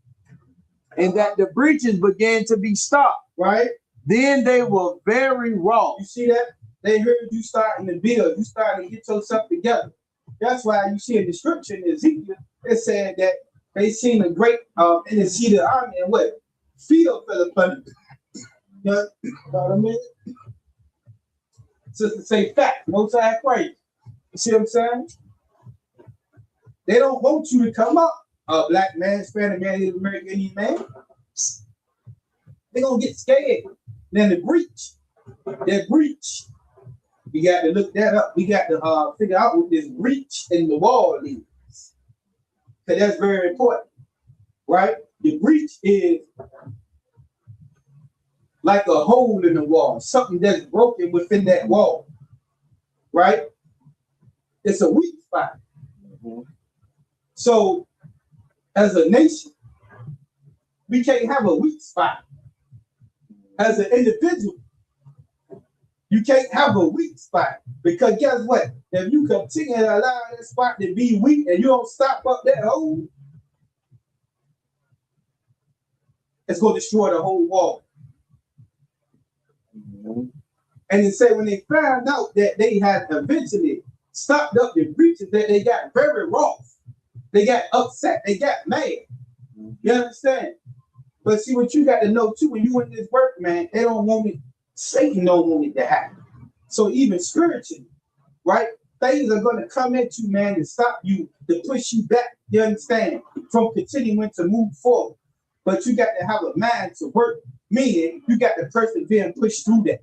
B: and that the breaches began to be stopped.
A: Right?
B: Then they were very wroth.
A: You see that? They heard you starting to build. You starting to get yourself together. That's why you see in the scripture in Ezekiel, it said that they seen a great and they see the army and what? Field fell upon it. You know what I mean? Just to say fact, no side praise. You see what I'm saying? They don't want you to come up. Black man, Hispanic man, Native American Indian man. They're gonna get scared. Then the breach. That breach. We got to look that up. We got to figure out what this breach in the wall is. Because that's very important. Right? The breach is like a hole in the wall, something that's broken within that wall. Right? It's a weak spot. Mm-hmm. So, as a nation, we can't have a weak spot. As an individual, you can't have a weak spot. Because guess what? If you continue to allow that spot to be weak and you don't stop up that hole, it's going to destroy the whole wall. Mm-hmm. And they say when they found out that they had eventually stopped up the breaches, that they got very wroth. They got upset. They got mad. You understand? But see, what you got to know too, when you in this work, man, they don't want it. Satan don't want it to happen. So even spiritually, right? Things are going to come at you, man, to stop you, to push you back. You understand? From continuing to move forward. But you got to have a mind to work. Meaning, you got to persevere and push through that.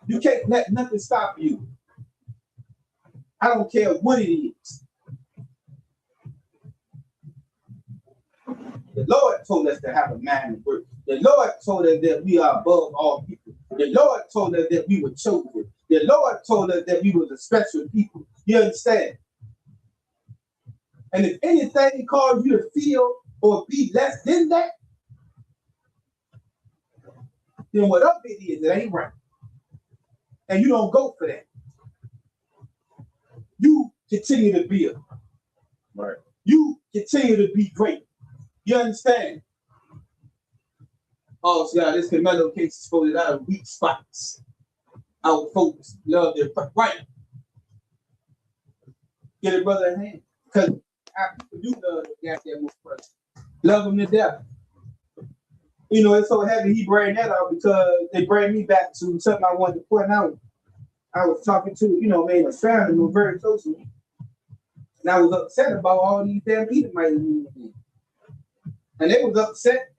A: You can't let nothing stop you. I don't care what it is. The Lord told us to have a mind to work. The Lord told us that we are above all people. The Lord told us that we were chosen. The Lord told us that we were a special people. You understand? And if anything causes you to feel or be less than that, then whatever it is, it ain't right. And you don't go for that. You continue to build. Right. You continue to be great. You understand? Oh, so this Camelo case is folded out of weak spots. Our folks love their right. Get it, brother, in hand. Because I do love the goddamn brother. Love him to death. You know, it's so heavy he bring that out because they bring me back to something I wanted to point out. I was talking to, you know, man, a family who was very close to me. And I was upset about all these damn Edomites. And they was upset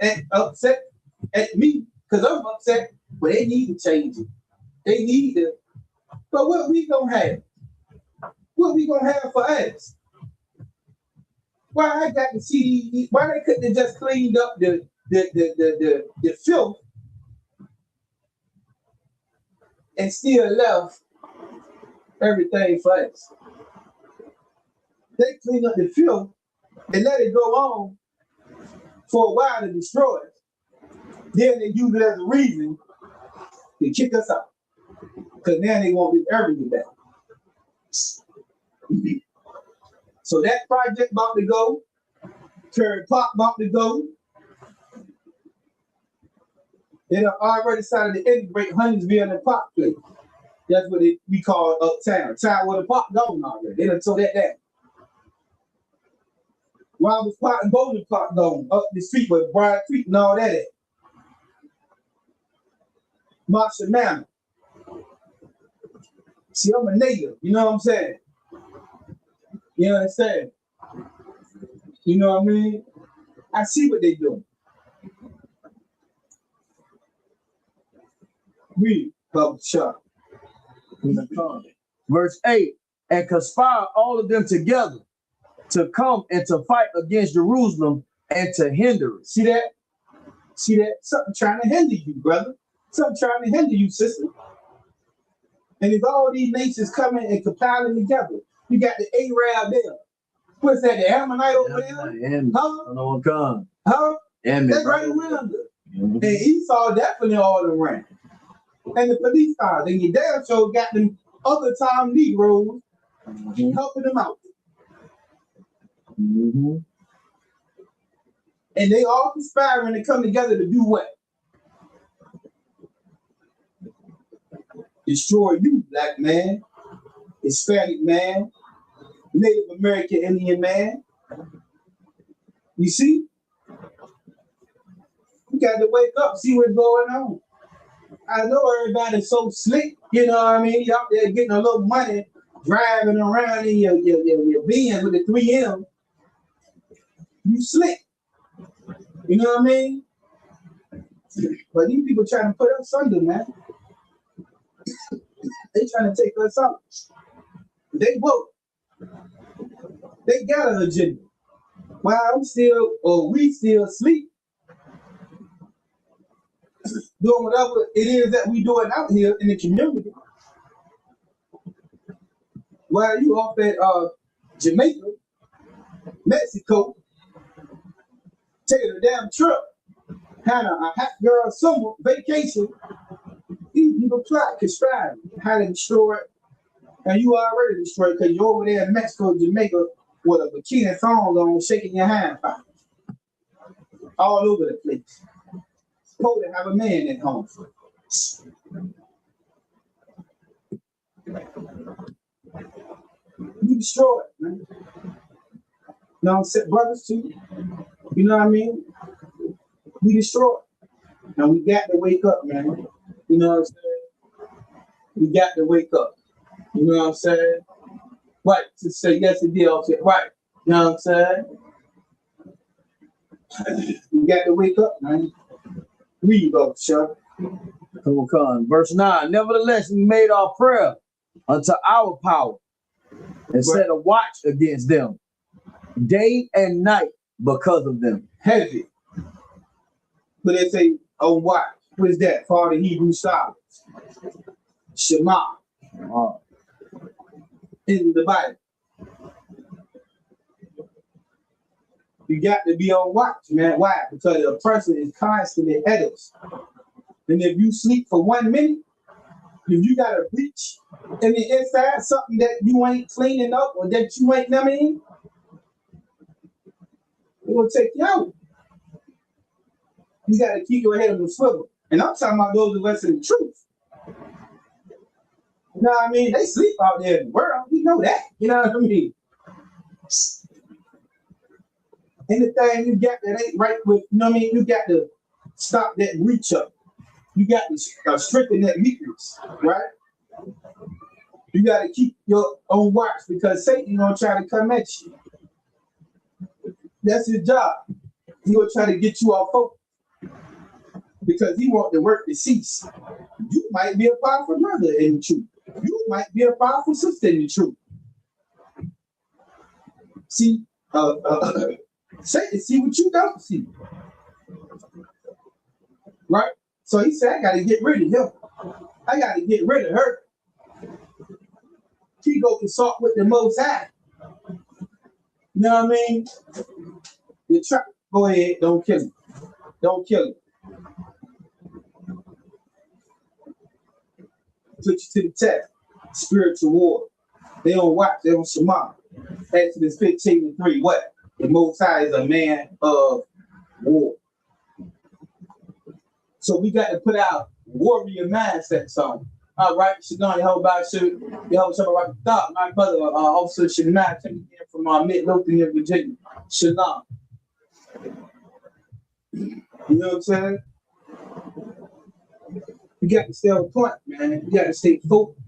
A: at me because I'm upset, but they need to change it. They need it. But what we gonna have? What we gonna have for us? Why I got to see? Why they couldn't have just cleaned up the filth and still left everything for us? They cleaned up the filth and let it go on for a while to destroy us. Then they use it as a reason to kick us out. Because now they want this area back. So that project about to go, Curry Park about to go. They done already decided to integrate Huntersville and Park Place. That's what we call uptown. Town where the park gone already. They done told that down. Roberts Park and Bowling Park gone up the street with Briar Creek and all that at. Marshall Manor. See, I'm a native, you know what I'm saying? You understand? You know what I mean? I see what they doing. Read, Bubba Sharp.
B: Verse 8, and conspire all of them together to come and to fight against Jerusalem and to hinder it.
A: See that? See that? Something trying to hinder you, brother. Something trying to hinder you, sister. And if all these nations coming and compiling together, you got the Arab there. What's that, the Ammonite over there? Huh? Huh? They right around us. And Esau definitely all around. And the Philistines, and your damn show got them other time Negroes helping them out. And they all conspiring to come together to do what? Destroy you, black man, Hispanic man, Native American Indian man. You see? You got to wake up, see what's going on. I know everybody's so slick, you know what I mean? You out there getting a little money, driving around in your Benz with the 3M. You slick. You know what I mean? But these people trying to put us under, man. They trying to take us out. They woke. They got an agenda. While we still sleep, doing whatever it is that we doing out here in the community. While you off at Jamaica, Mexico, taking a damn trip, had a hot girl summer vacation. These people plot, conspire, how to destroy it. And you already destroyed because you're over there in Mexico, Jamaica, with a bikini thong on, shaking your hand all over the place. Supposed to have a man at home. We destroy it, man. You know what I'm saying? Brothers too. You know what I mean? We destroy it. And we got to wake up, man. You know what I'm saying? We got to wake up. You know what I'm saying? Right. To say yes, it did. Right. You know what I'm saying? We got to wake up, man. Read about Chuck.
B: Verse 9. Nevertheless, we made our prayer unto our power and set a watch against them day and night because of them.
A: Heavy. But they say, oh, watch. What is that? For the Hebrew scholars. Shema. In the Bible. You got to be on watch, man. Why? Because the person is constantly at us. And if you sleep for 1 minute, if you got a breach in the inside, something that you ain't cleaning up or that you ain't, I mean, it will take you out. You got to keep your head on the swivel. And I'm talking about those of us in the truth. You know what I mean? They sleep out there in the world. We know that. You know what I mean? Anything you got that ain't right with, you know what I mean? You got to stop that reach up. You got to strengthen that weakness, right? You got to keep your own watch because Satan gonna try to come at you. That's his job. He will try to get you off focus because he want the work to cease. You might be a powerful brother in the truth. You might be a powerful sister in the truth. See, Satan see what you don't see, right? So he said, I got to get rid of him. I got to get rid of her. He go consult with the Most High. You know what I mean? You try. Go ahead. Don't kill him. Don't kill him. Put you to the test. Spiritual war. They don't watch. They don't shema. Exodus 15:3. What? The Most High is a man of war. So we got to put our warrior mindsets on. All right, Shadon, how about you? My brother, Officer Shadon, came in from Midlothian, Virginia. Shadon. You know what I'm saying? You got to stay on point, man. You got to stay focused.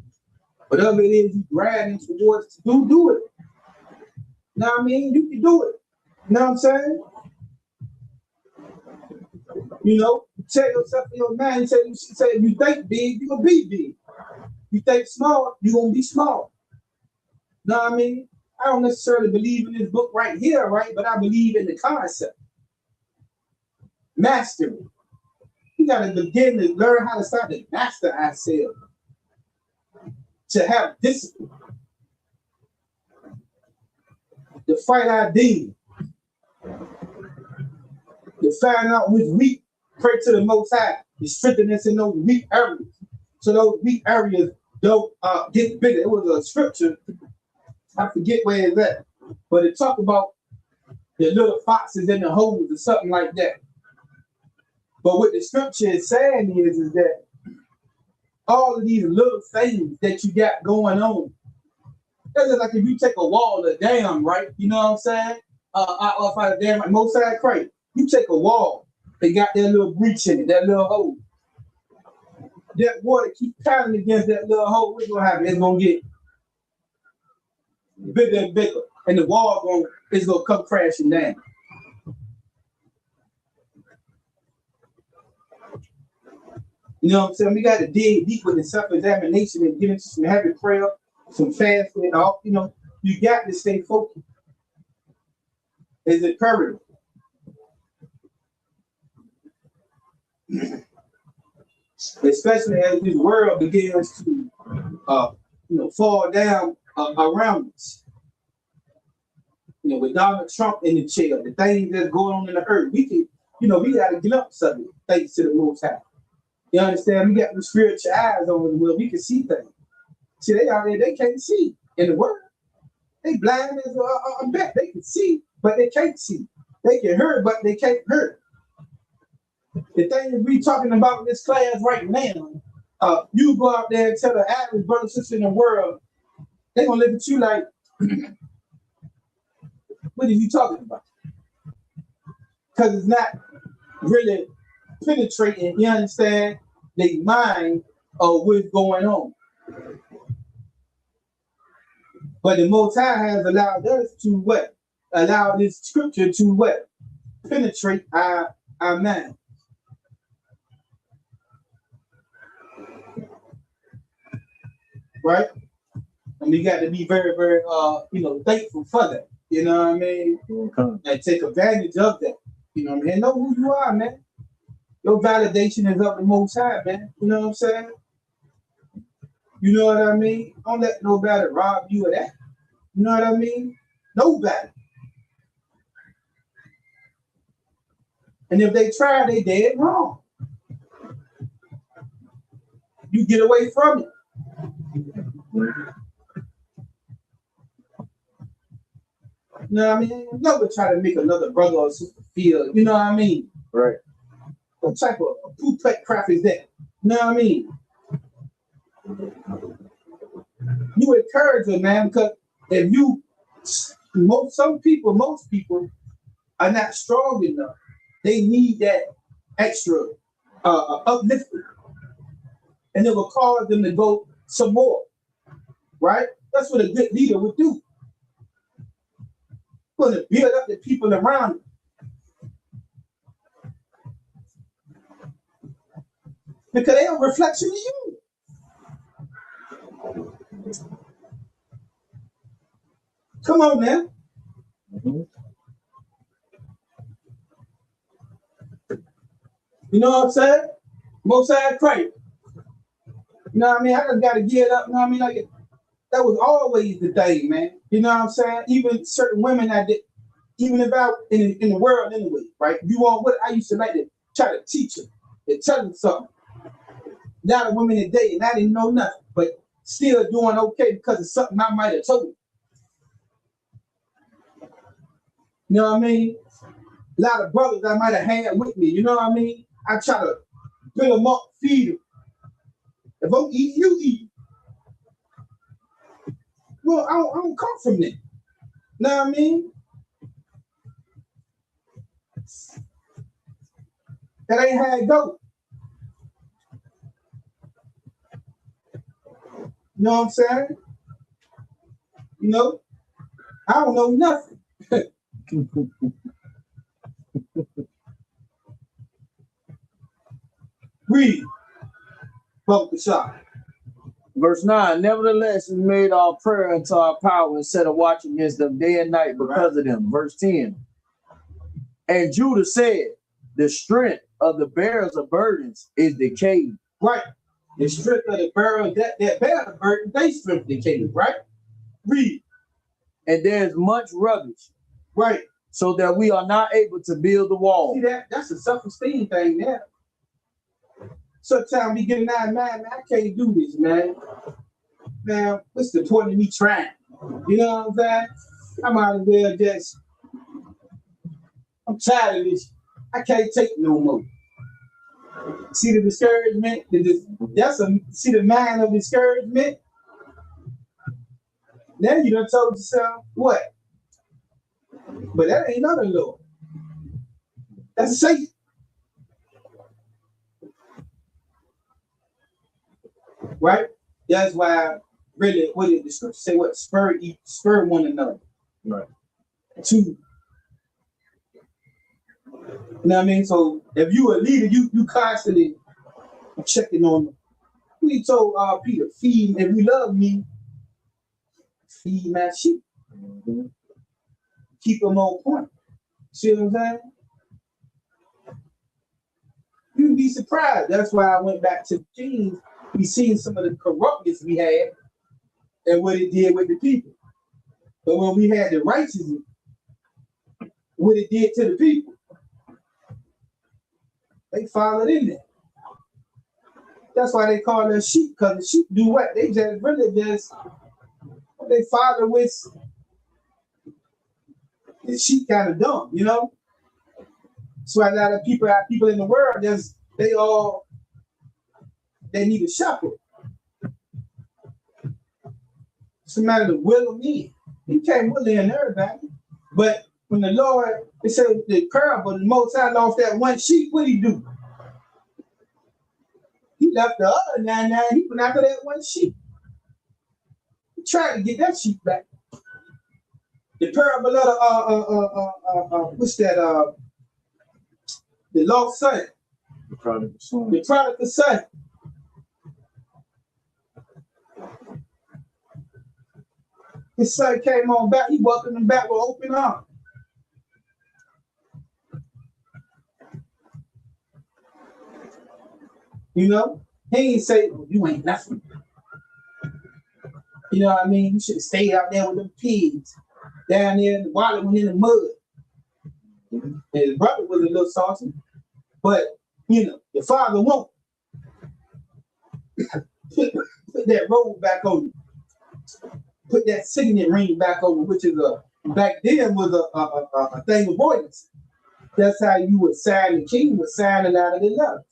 A: Whatever it is you grinding towards to do it. You know what I mean? You can do it. You know what I'm saying? You know, tell yourself in your mind, you say if you think big, you're gonna be big. You think small, you're gonna be small. You know what I mean? I don't necessarily believe in this book right here, right? But I believe in the concept. Mastery. You gotta begin to learn how to start to master ourselves. To have discipline. To fight our demons. To find out which weak, pray to the Most High, to strengthen us in those weak areas. So those weak areas don't get bigger. It was a scripture, I forget where it's at, but it talked about the little foxes in the holes or something like that. But what the scripture is saying is that all of these little things that you got going on, that's just like if you take a wall or a dam, right? You know what I'm saying? Off out of dam, like most side crate. You take a wall, they got that little breach in it, that little hole. That water keep pounding against that little hole. What's gonna happen? It's gonna get bigger and bigger, and the wall is gonna come crashing down. You know what I'm saying? We got to dig deep with the self-examination and get into some heavy prayer, some fasting. You know, you got to stay focused. It's imperative. Especially as this world begins to, fall down around us. You know, with Donald Trump in the chair, the things that's going on in the earth, we got to glimpse of it thanks to the Most High. You understand? We got the spiritual eyes on the world. We can see things. See, they out there, they can't see in the world. They blind as a bat. They can see, but they can't see. They can hear, but they can't hear. The thing that we talking about in this class right now, you go out there and tell the average brother sister in the world, they're gonna look at you like, What are you talking about? Because it's not really penetrating, you understand, their mind of what's going on. But the Most High has allowed us to what? Allow this scripture to what? Penetrate our mind. Right? And we got to be very, very, thankful for that. You know what I mean? Okay. And take advantage of that. You know what I mean? Know who you are, man. Your validation is of the Most High, man. You know what I'm saying? You know what I mean? Don't let nobody rob you of that. You know what I mean? Nobody. And if they try, they dead wrong. You get away from it. You know what I mean? Never try to make another brother or sister feel, you know what I mean?
B: Right.
A: What type of poop crap is that? You know what I mean? You encourage them, man, because if you, most people are not strong enough. They need that extra uplifting. And it will cause them to go some more, right? That's what a good leader would do. Going to build up the people around them. Because they are a reflection of you. Come on, man. Mm-hmm. You know what I'm saying? Most side crazy. You know what I mean? I just got to get up. You know what I mean? Like, that was always the thing, man. You know what I'm saying? Even certain women that did, even about in the world anyway, right? You want what I used to like to try to teach them, to tell them something. Now the women today, and I didn't know nothing, but still doing okay because of something I might have told them. You know what I mean? A lot of brothers I might have had with me, you know what I mean? I try to build them up, feed them. If I'm eating, you eat. Well, I don't come from that. You know what I mean? That ain't how it go. You know what I'm saying? You know, I don't know nothing. Read. Public the shot.
B: Verse 9, nevertheless, we made our prayer unto our power instead of watching against them day and night because of them. Verse 10. And Judah said, the strength of the bearers of burdens is decayed.
A: Right. The strength of the bearers that bear the burden, they strength decayed, right? Read.
B: And there's much rubbish.
A: Right.
B: So that we are not able to build the wall.
A: See that's a self-esteem thing there. Sometimes we get in that man, I can't do this, man. Now, what's the point of me trying? You know what I'm saying? I might as well just, I'm tired of this. I can't take no more. See the discouragement? See the mind of discouragement? Then you done told yourself, what? But that ain't nothing, Lord. That's Satan. Right? That's why really what did the scripture say? What? Spur one another.
B: Right.
A: To, you know what I mean? So if you a leader, you constantly checking on them. We told Peter, feed, if you love me, feed my sheep. Mm-hmm. Keep them on point. See what I'm saying? You'd be surprised. That's why I went back to Kings. We seen some of the corruptness we had and what it did with the people. But when we had the righteousness, what it did to the people, they followed in there. That's why they call them sheep, because the sheep do what? They just they follow with the sheep kind of dumb, you know? That's why a lot of people in the world, they need a shepherd. It's a matter of will of men. He came bullying everybody. But when the Lord, it said the parable, the Most High lost that one sheep, what he do? He left the other 99, he went after that one sheep. He tried to get that sheep back. The parable of what's that? The lost son.
B: The prodigal son.
A: The prodigal son. His son came on back. He welcomed him back with open arms. You know, he ain't say, oh, you ain't nothing. You know what I mean? You should have stayed out there with them pigs down there, and wallowing in the mud. And his brother was a little salty, but you know, the father won't. Put that robe back on you. Put that signet ring back on you, which is back then was a thing of royalty. That's how you would sign, the king was signing out of the love.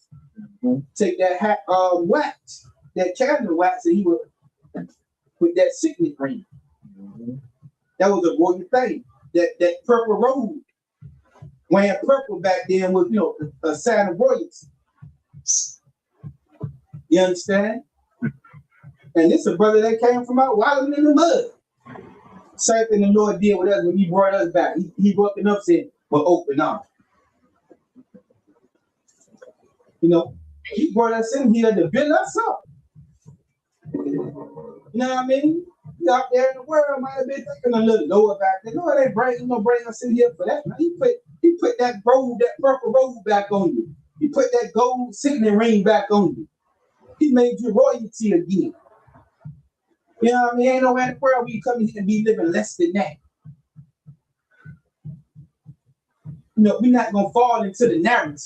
A: Take that hat, wax, that candle wax, and he would put that signet ring. That was a royal thing. That purple robe. Wearing purple back then was, you know, a sign of royalty. You understand? And this is a brother that came from out wilding in the mud. Same thing the Lord did with us when he brought us back. He welcomed us in with open arms. You know, he brought us in here to build us up. You know what I mean? You out there in the world might have been thinking a little lower back then. No, they bring us in here for that. He put that robe, that purple robe back on you. He put that gold signet ring back on you. He made you royalty again. You know what I mean? Ain't nowhere in the world where you come in here and be living less than that. You know, we're not gonna fall into the narrative.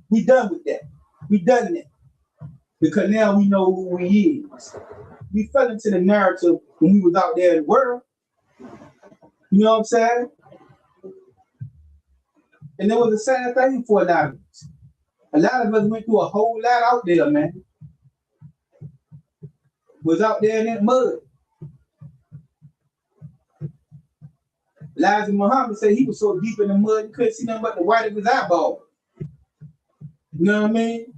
A: We done with that. We done that. Because now we know who we is. We fell into the narrative when we was out there in the world. You know what I'm saying? And there was a sad thing for a lot of us. A lot of us went through a whole lot out there, man. Was out there in that mud. Elijah Muhammad said he was so deep in the mud he couldn't see nothing but the white of his eyeball. You know what I mean?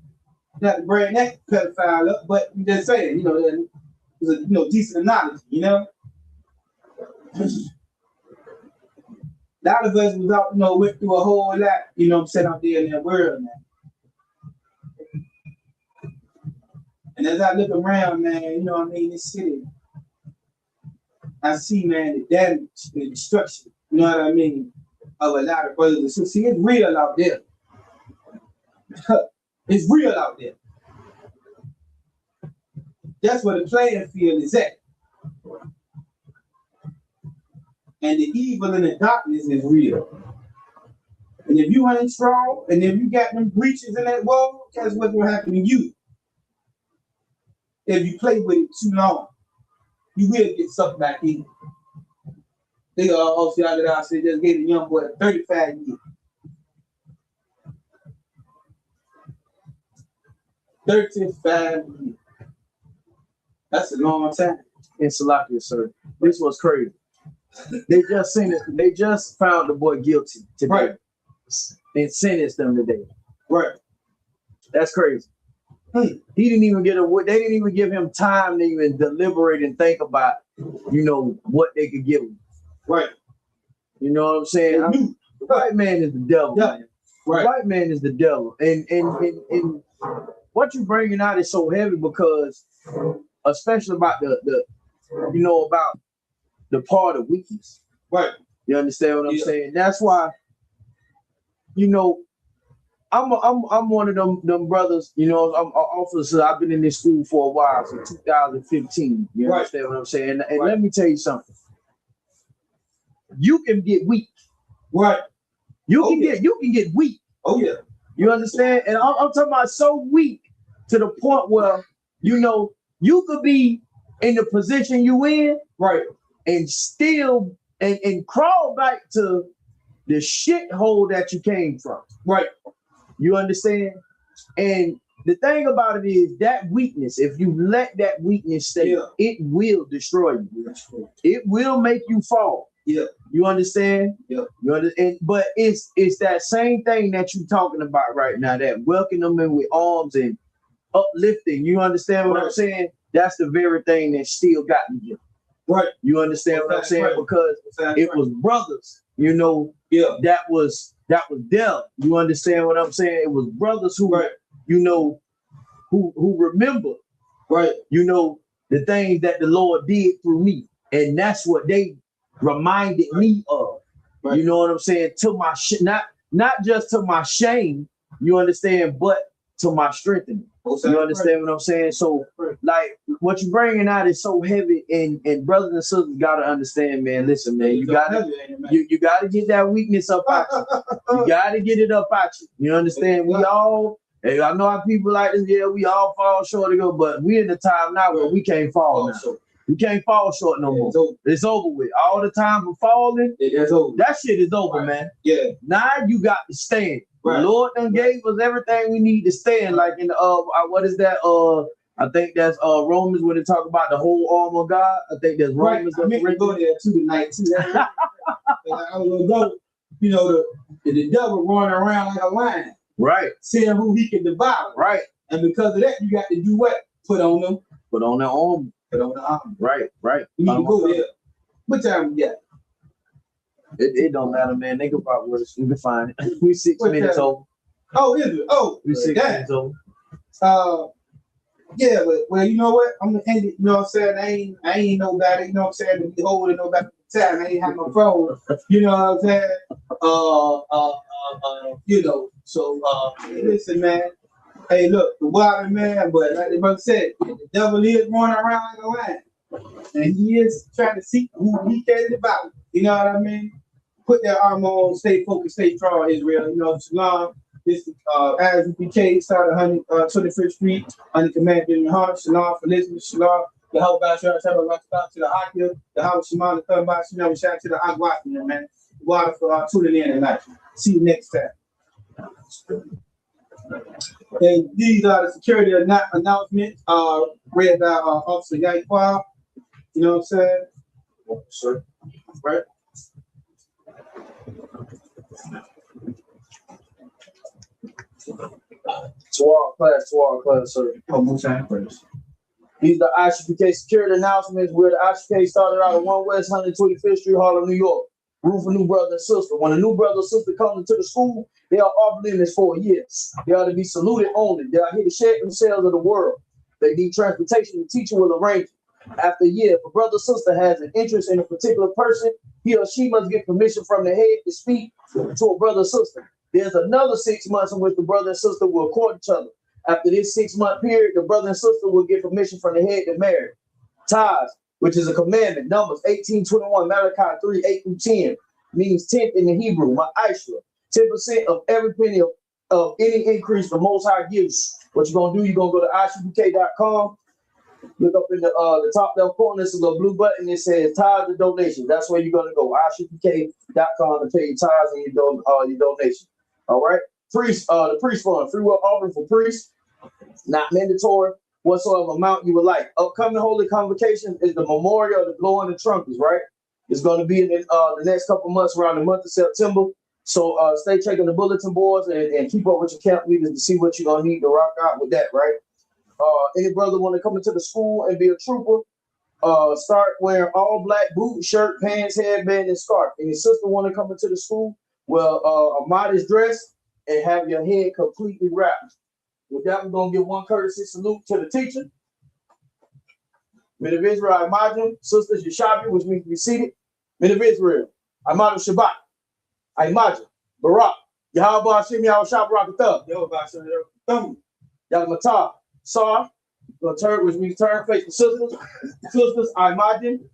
A: Not to bring that pedophile up, but I'm just saying, you know, it was a decent analogy, you know? A lot of us was out, went through a whole lot, you know what I'm saying, out there in that world, man. And as I look around, man, you know what I mean, this city, I see, man, the damage, the destruction, you know what I mean, of a lot of brothers and sisters. See, it's real out there. It's real out there. That's where the playing field is at. And the evil and the darkness is real. And if you ain't strong, and if you got them breaches in that wall, guess what's gonna happen to you? If you play with it too long, you will get sucked back in. They also I said just gave a young boy 35 years. 35 years. That's a long time.
B: In Salakia, sir. This was crazy. They just seen it. They just found the boy guilty today.
A: Right.
B: And sentenced them today.
A: Right.
B: That's crazy. He didn't even get they didn't even give him time to even deliberate and think about, what they could give him.
A: Right.
B: You know what I'm saying? The white man is the devil.
A: Yeah.
B: Man.
A: Right.
B: The white man is the devil. And what you bringing out is so heavy because, especially about the about the part of weakness.
A: Right.
B: You understand what I'm saying? That's why, I'm one of them brothers, I'm an officer. I've been in this school for a while, since 2015. You understand what I'm saying? And let me tell you something. You can get weak.
A: Right.
B: You can get weak.
A: Oh yeah.
B: You understand? And I'm talking about so weak to the point where, you could be in the position you in,
A: right,
B: and still and crawl back to the shithole that you came from.
A: Right.
B: You understand? And the thing about it is that weakness, if you let that weakness stay, it will destroy you. It will make you fall.
A: Yeah.
B: You understand?
A: Yeah.
B: You understand? But it's that same thing that you're talking about right now, that welcoming them in with arms and uplifting. You understand what I'm saying? That's the very thing that still got me here.
A: Right.
B: You understand what I'm saying? Right. Because it was brothers, you know, that was there. You understand what I'm saying? It was brothers who, you know, who remember, you know, the things that the Lord did through me. And that's what they reminded me of. You know what I'm saying? To my not just to my shame, you understand, but to my strengthening. You understand what I'm saying? So, like, what you're bringing out is so heavy, and brothers and sisters gotta understand, man. Listen, man, you gotta get that weakness up out you. You gotta get it up out you. You understand? We all, hey, I know how people like this. Yeah, we all fall short of go, but we in the time now where we can't fall now. We can't fall short no more. It's over with. All the time for falling, that shit is over, man. Yeah. Now you got to stand. The Lord done gave us everything we need to stand. Like in the what is that? I think that's Romans when they talk about the whole armor of God. I think that's Romans.
A: I meant to go there too tonight too. I was gonna go. You know, the devil running around like a lion. Right. Seeing who he can devour. Right. And because of that, you got to do what? Put on them.
B: Put on their armor.
A: Put on the armor.
B: Right.
A: You need to go there. What time we got?
B: It don't matter, man. They can probably you can find it. We 6 minutes over.
A: Oh, is it? Oh,
B: we 6 minutes over.
A: Yeah, but well, you know what? I'm gonna end it. You know what I'm saying? I ain't nobody. You know what I'm saying? To be holding nobody at the time. I ain't have my phone. You know what I'm saying? You know. So listen, man. Hey, look, the wild man, but like the brother said, the devil is running around like a lion, and he is trying to seek who he can devour. You know what I mean? Put that armor on, stay focused, stay strong, Israel. You know, Shalom. This ISUPK started 125th Street under command in your heart. Shalom for listening. Shalom. The help about to the Akia, the house Shimon, the third by Shalom, shout to the Agwathan, man. Water for tuning in tonight. See you next time. And these are the security announcements read by Officer Yaikwa. You know what I'm saying? Sir. Right?
B: To our class, sir.
A: One more time, first.
B: These are ISUPK security announcements where the ISUPK started out at 1 West 125th Street, Harlem, New York. Room for new brother and sister. When a new brother or sister comes into the school, they are off limits for a year. They are to be saluted only. They are here to share themselves of the world. They need transportation. The teacher will arrange it. After a year, if a brother or sister has an interest in a particular person, he or she must get permission from the head to speak to a brother or sister. There's another 6 months in which the brother and sister will court each other. After this 6-month period, the brother and sister will get permission from the head to marry. Ties, which is a commandment, Numbers 18:21, Malachi 3:8-10, means 10th in the Hebrew, ma'ashra, 10% of every penny of any increase the Most High gives you. What you're going to do, you're going to go to ISUPK.com, look up in the top left corner, there's a little blue button that says tithes and donations. That's where you're going to go, ISUPK.com, to pay your tithes and your donations. All right? The priest fund, free will offering for priests, not mandatory, whatsoever amount you would like. Upcoming holy convocation is the memorial of the blowing the trumpets, right? It's going to be in the next couple months, around the month of September. So stay checking the bulletin boards and keep up with your camp leaders to see what you're going to need to rock out with that, right? Any brother want to come into the school and be a trooper, start wearing all black boots, shirt, pants, headband, and scarf. Any sister want to come into the school, well, a modest dress and have your head completely wrapped. With that, we're going to give one courtesy salute to the teacher. Men of Israel, I imagine. Sisters, Yeshabi, which means to be seated. Men of Israel, I imagine Shabbat. I imagine Barak. Yahweh Hashem, Yahweh Shabbat, Yahweh Hashem, Yahweh Matah. Sar, which means turn, face the sisters. Sisters, I imagine.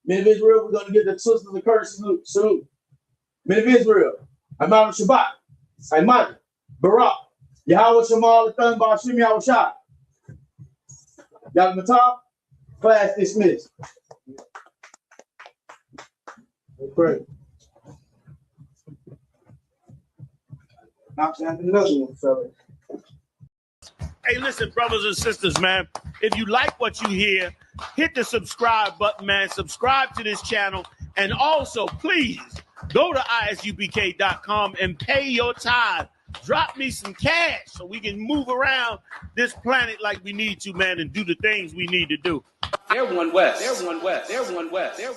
B: Men of Israel, we're going to give the sisters a courtesy salute. Men of Israel, I imagine Shabbat. I imagine Barak. Yahweh Shamal, the Thun, Bashim, Yahweh Shah. Yahweh Matah, class dismissed. Great.
A: Now, another one, fellas.
E: Hey, listen, brothers and sisters, man. If you like what you hear, hit the subscribe button, man. Subscribe to this channel. And also, please, go to ISUPK.com and pay your tithe. Drop me some cash so we can move around this planet like we need to, man, and do the things we need to do.
F: They're one West. They're one West. They're one West. They're